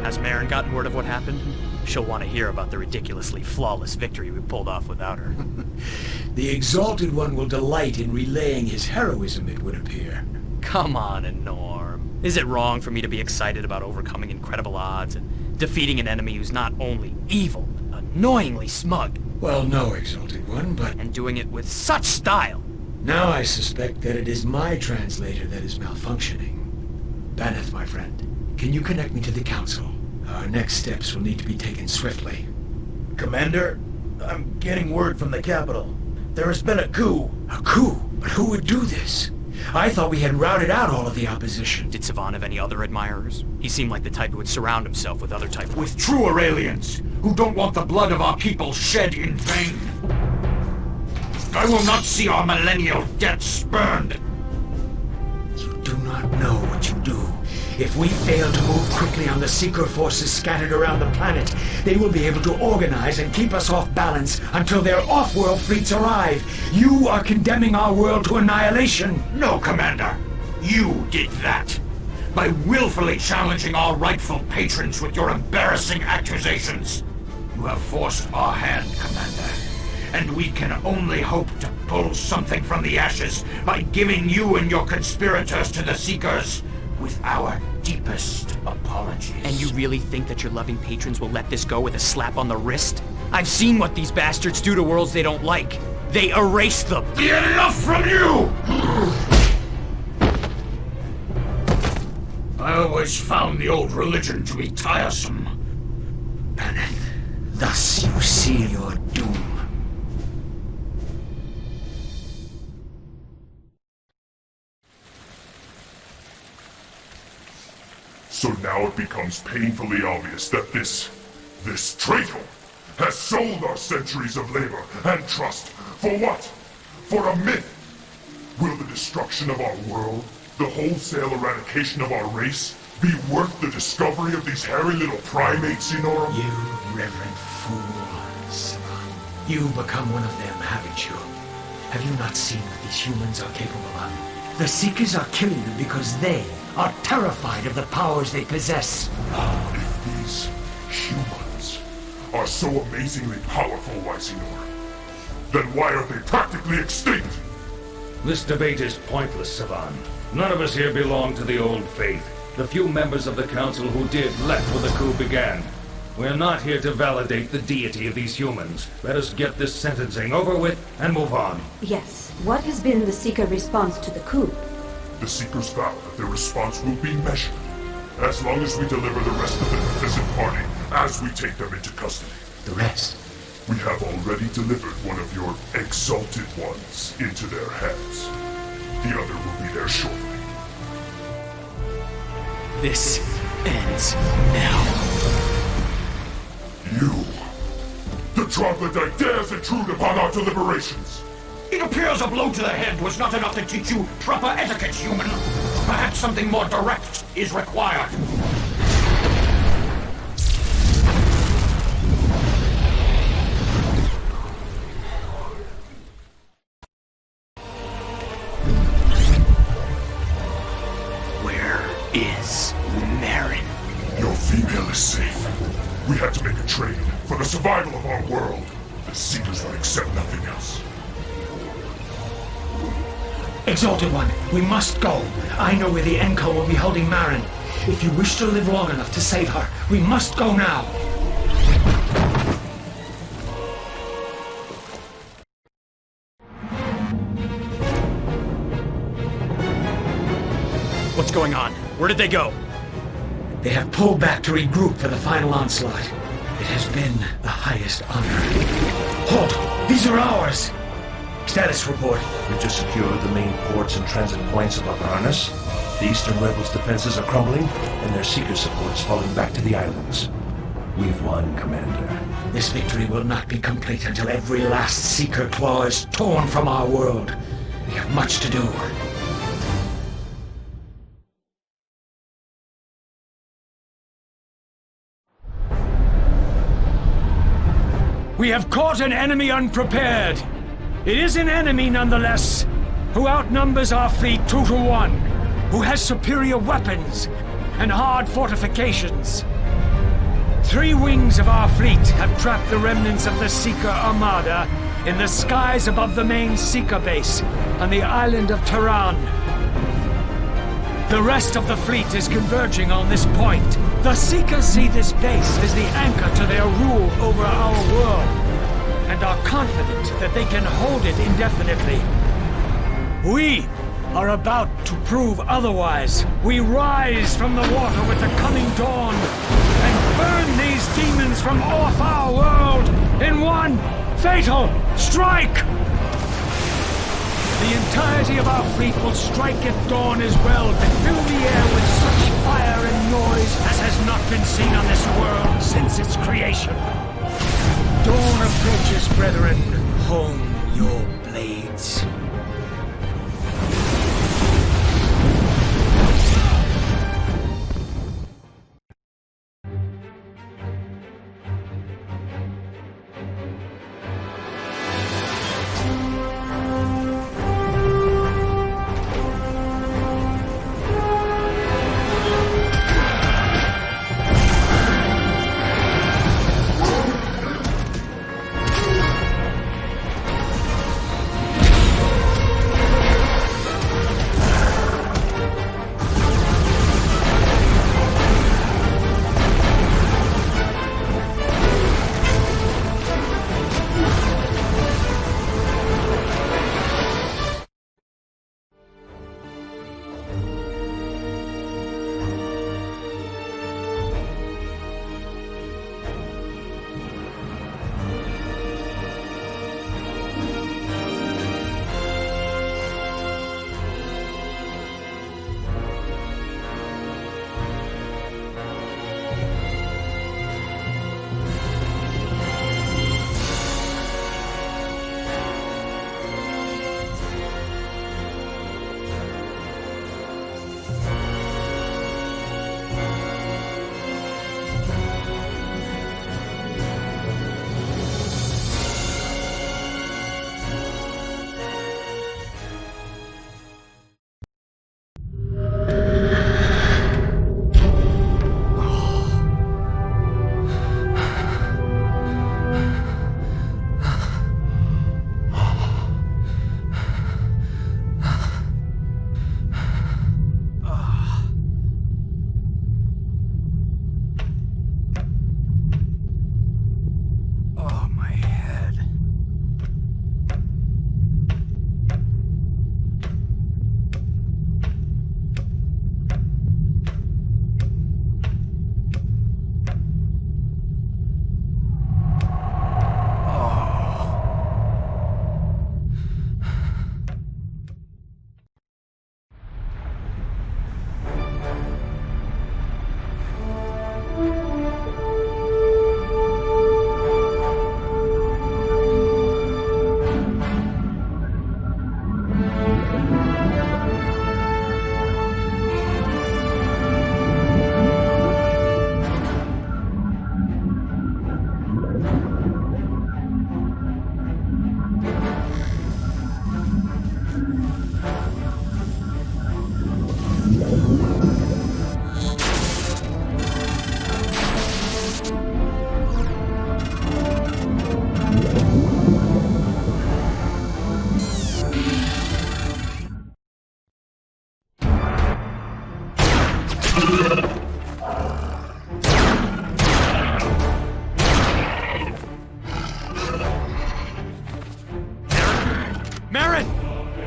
Has Marin gotten word of what happened? She'll want to hear about the ridiculously flawless victory we pulled off without her. The Exalted One will delight in relaying his heroism, it would appear. Come on, Norm. Is it wrong for me to be excited about overcoming incredible odds and defeating an enemy who's not only evil, but annoyingly smug? Well, no, Exalted One, but... And doing it with such style! Now I suspect that it is my translator that is malfunctioning. Baneth, my friend, can you connect me to the Council? Our next steps will need to be taken swiftly. Commander, I'm getting word from the capital. There has been a coup. A coup? But who would do this? I thought we had routed out all of the opposition. Did Savan have any other admirers? He seemed like the type who would surround himself with other type. With true Aurelians, who don't want the blood of our people shed in vain. I will not see our millennial debt spurned. You do not know what you do. If we fail to move quickly on the Seeker forces scattered around the planet, they will be able to organize and keep us off balance until their off-world fleets arrive. You are condemning our world to annihilation. No, Commander. You did that. By willfully challenging our rightful patrons with your embarrassing accusations. You have forced our hand, Commander. And we can only hope to pull something from the ashes by giving you and your conspirators to the Seekers with our deepest apologies. And you really think that your loving patrons will let this go with a slap on the wrist? I've seen what these bastards do to worlds they don't like. They erase them. Enough from you! I always found the old religion to be tiresome. Baneth, thus you seal your doom. So now it becomes painfully obvious that this traitor has sold our centuries of labor and trust. For what? For a myth? Will the destruction of our world, the wholesale eradication of our race, be worth the discovery of these hairy little primates, Inorum? You reverent fool, Savan. You become one of them, haven't you? Have you not seen what these humans are capable of? The Seekers are killing them because they are terrified of the powers they possess. If these humans are so amazingly powerful, Wysinor, then why are they practically extinct? This debate is pointless, Savan. None of us here belong to the old faith. The few members of the Council who did left when the coup began. We're not here to validate the deity of these humans. Let us get this sentencing over with and move on. Yes. What has been the Seeker response to the coup? The Seekers vow that their response will be measured, as long as we deliver the rest of the Pheasant Party as we take them into custody. The rest? We have already delivered one of your exalted ones into their hands. The other will be there shortly. This ends now. You, the troglodyte, dares intrude upon our deliberations. It appears a blow to the head was not enough to teach you proper etiquette, human. Perhaps something more direct is required. Where is Marin? Your female is safe. We had to make a trade for the survival of our world. The Seekers would accept nothing else. Exalted One, we must go. I know where the Enco will be holding Marin. If you wish to live long enough to save her, we must go now. What's going on? Where did they go? They have pulled back to regroup for the final onslaught. It has been the highest honor. Halt! These are ours! Status report. We've just secured the main ports and transit points of Arnis. The Eastern Rebels' defenses are crumbling, and their Seeker support is falling back to the islands. We've won, Commander. This victory will not be complete until every last Seeker claw is torn from our world. We have much to do. We have caught an enemy unprepared. It is an enemy nonetheless, who outnumbers our fleet 2 to 1, who has superior weapons and hard fortifications. 3 wings of our fleet have trapped the remnants of the Seeker Armada in the skies above the main Seeker base on the island of Tehran. The rest of the fleet is converging on this point. The Seekers see this base as the anchor to their rule over our world, and are confident that they can hold it indefinitely. We are about to prove otherwise. We rise from the water with the coming dawn, and burn these demons from off our world in one fatal strike! The entirety of our fleet will strike at dawn as well, and fill the air with such fire and noise as has not been seen on this world since its creation. Dawn approaches, brethren. Hone your blades.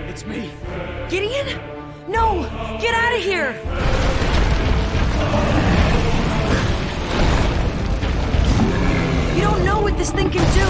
It's me. Gideon? No! Get out of here! You don't know what this thing can do!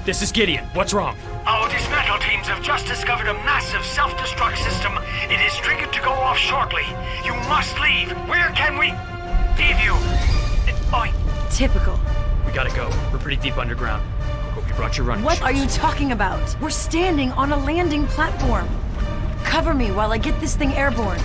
This is Gideon. What's wrong? Our dismantle teams have just discovered a massive self-destruct system. It is triggered to go off shortly. You must leave. Where can we leave you? Oi. Typical. We gotta go. We're pretty deep underground. Hope you brought your running What shoes. are you talking about? We're standing on a landing platform. Cover me while I get this thing airborne.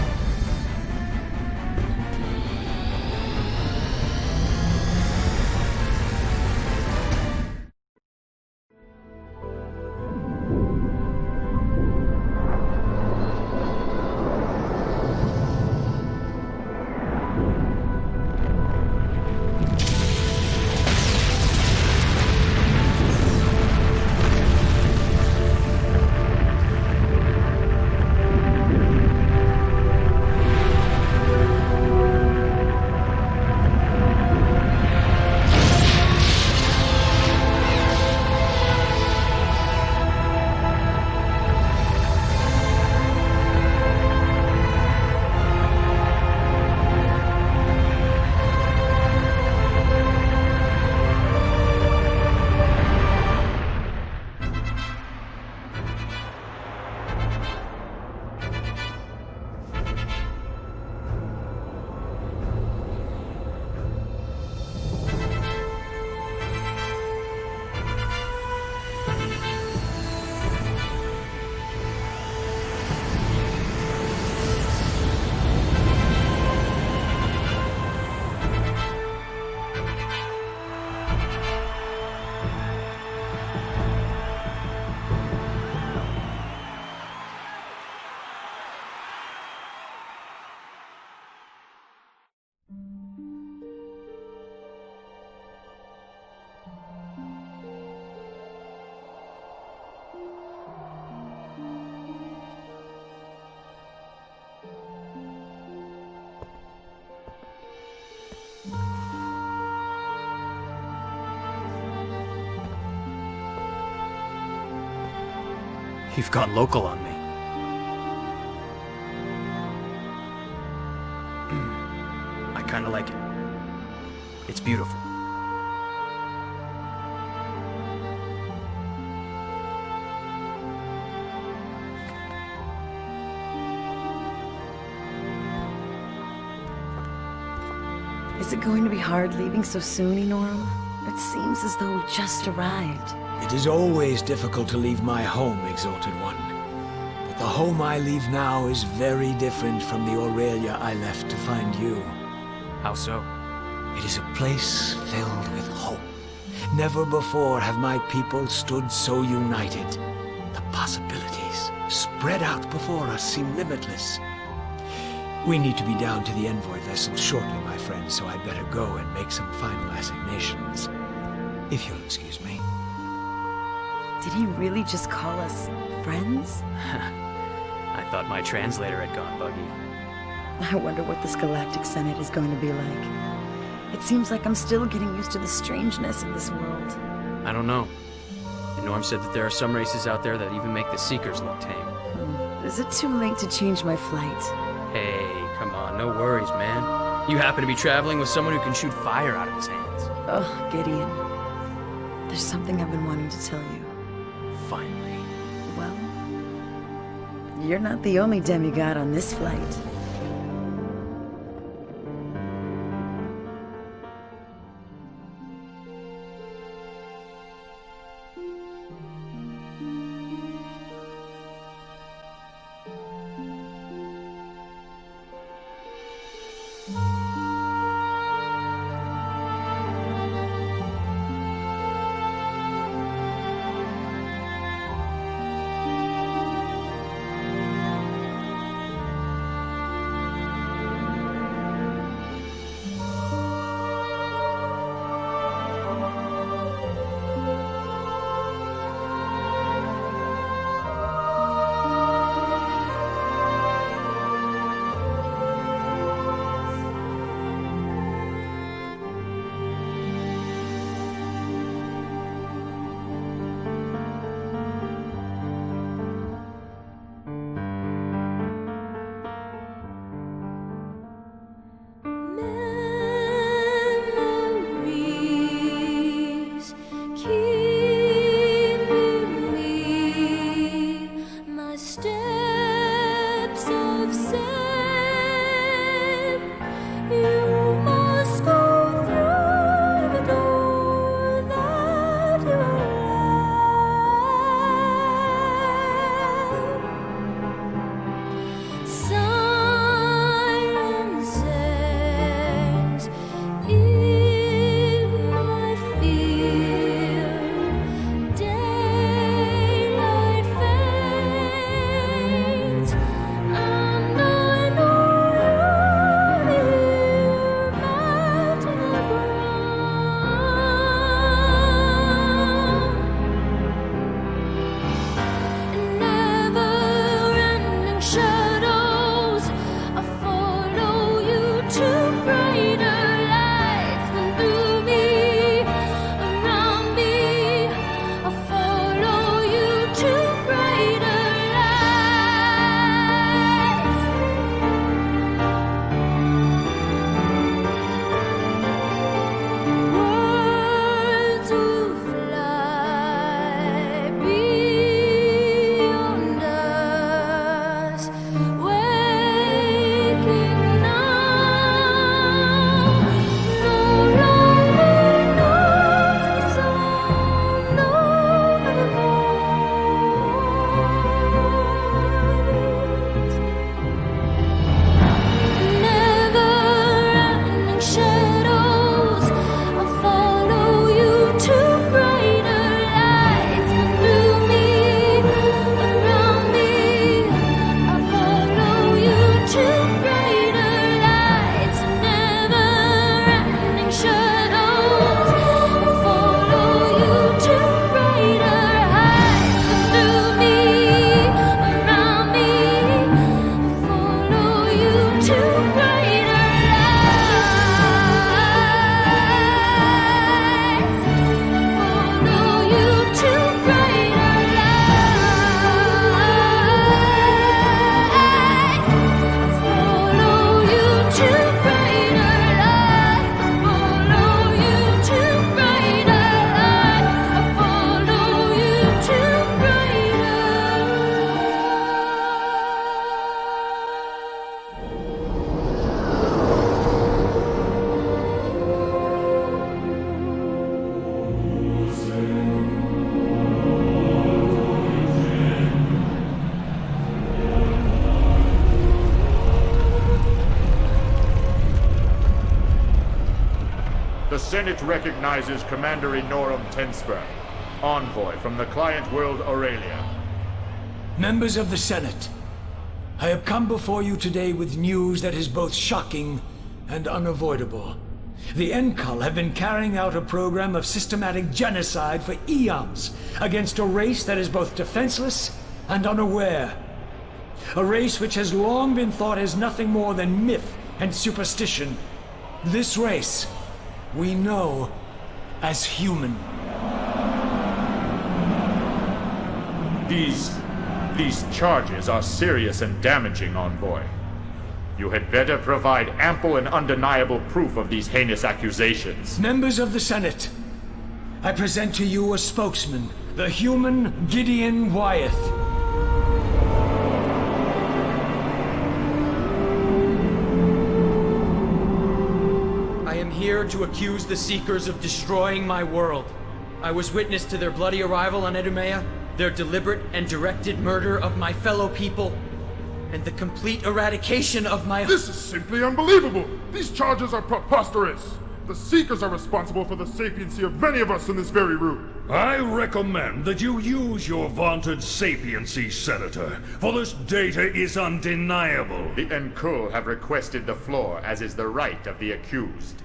You've gone local on me. I kinda like it. It's beautiful. Is it going to be hard leaving so soon, Enorum? It seems as though we just arrived. It is always difficult to leave my home, Exalted One. But the home I leave now is very different from the Aurelia I left to find you. How so? It is a place filled with hope. Never before have my people stood so united. The possibilities spread out before us seem limitless. We need to be down to the envoy vessel shortly, my friend, so I'd better go and make some final assignations. If you'll excuse me. Did he really just call us friends? I thought my translator had gone buggy. I wonder what this Galactic Senate is going to be like. It seems like I'm still getting used to the strangeness of this world. I don't know. Norm said that there are some races out there that even make the Seekers look tame. Is it too late to change my flight? Hey, come on, no worries, man. You happen to be traveling with someone who can shoot fire out of his hands. Oh, Gideon. There's something I've been wanting to tell you. Finally. Well, you're not the only demigod on this flight. Steps of sand. Senate recognizes Commander Inoram Tenspur, envoy from the client world Aurelia. Members of the Senate, I have come before you today with news that is both shocking and unavoidable. The Enkal have been carrying out a program of systematic genocide for eons against a race that is both defenseless and unaware. A race which has long been thought as nothing more than myth and superstition. This race, we know as human. These charges are serious and damaging, Envoy. You had better provide ample and undeniable proof of these heinous accusations. Members of the Senate, I present to you a spokesman, the human Gideon Wyeth. I am here to accuse the Seekers of destroying my world. I was witness to their bloody arrival on Idumea, their deliberate and directed murder of my fellow people, and the complete eradication of my— This is simply unbelievable! These charges are preposterous! The Seekers are responsible for the sapiency of many of us in this very room. I recommend that you use your vaunted sapiency, Senator, for this data is undeniable. The Enkul have requested the floor, as is the right of the accused.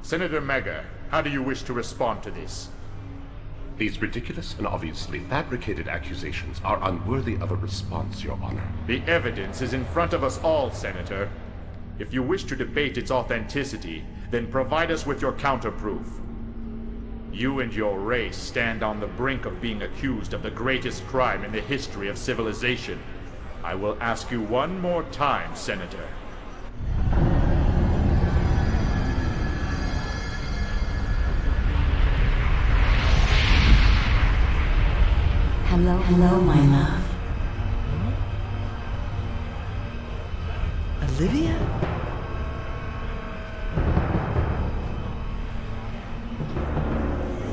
Senator Mega, how do you wish to respond to this? These ridiculous and obviously fabricated accusations are unworthy of a response, Your Honor. The evidence is in front of us all, Senator. If you wish to debate its authenticity, then provide us with your counterproof. You and your race stand on the brink of being accused of the greatest crime in the history of civilization. I will ask you one more time, Senator. Hello, my love. Olivia?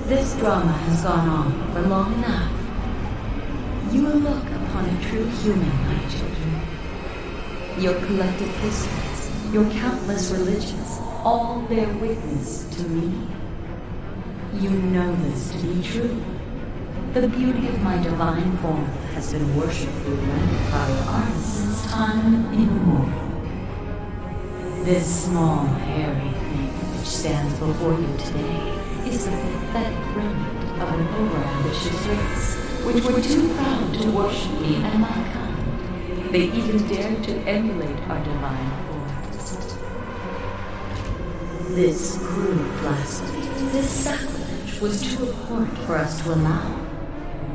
This drama has gone on for long enough. You will look upon a true human, my children. Your collective histories, your countless religions, all bear witness to me. You know this to be true. The beauty of my divine form has been worshipfully rendered by your artists since time immemorial. This small, hairy thing which stands before you today is the pathetic remnant of an overambitious race, which were too proud to worship me and my kind. They even dared to emulate our divine forms. This crude blasphemy, this sacrilege was too abhorrent for us to allow.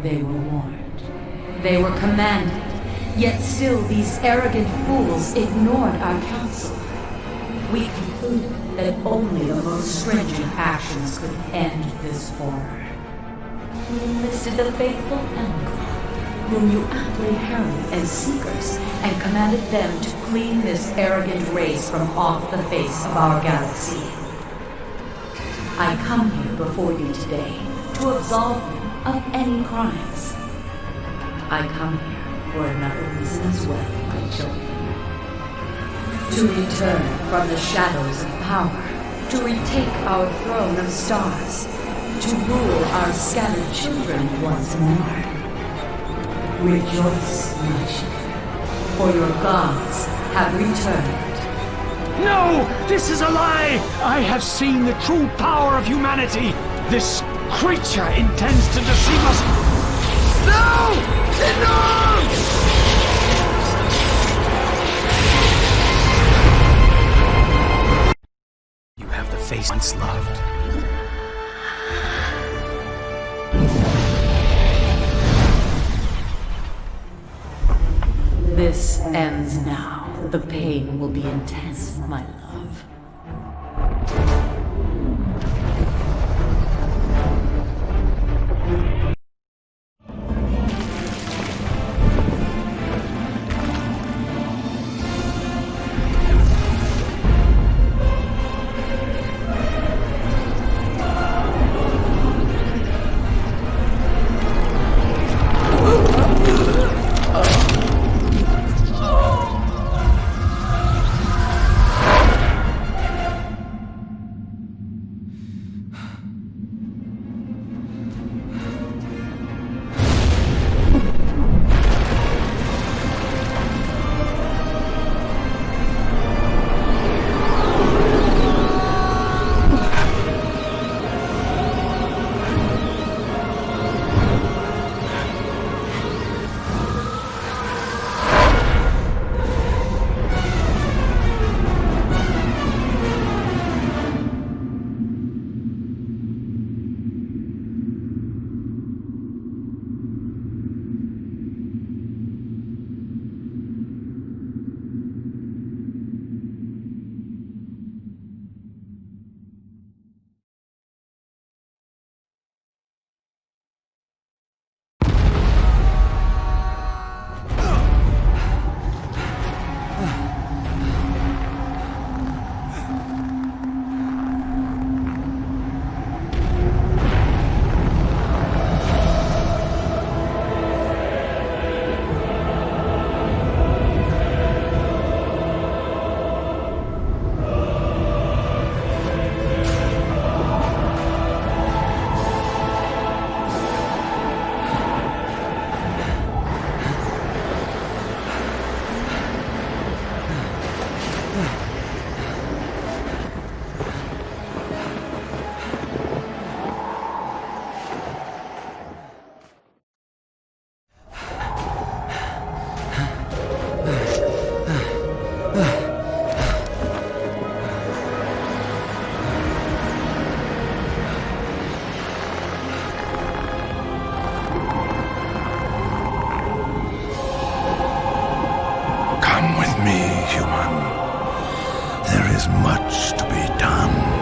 They were warned. They were commanded. Yet still these arrogant fools ignored our counsel. We concluded that only the most stringent actions could end this horror. We enlisted the faithful Enkal, whom you aptly heralded as Seekers, and commanded them to clean this arrogant race from off the face of our galaxy. I come here before you today to absolve you of any crimes. I come here for another reason as well, my children. To return from the shadows of power, to retake our throne of stars, to rule our scattered children once more. Rejoice, my children, for your gods have returned. No! This is a lie! I have seen the true power of humanity! This creature intends to deceive us! No! Enough! You have the face once loved. This ends now. The pain will be intense, my love. Come with me, human. There is much to be done.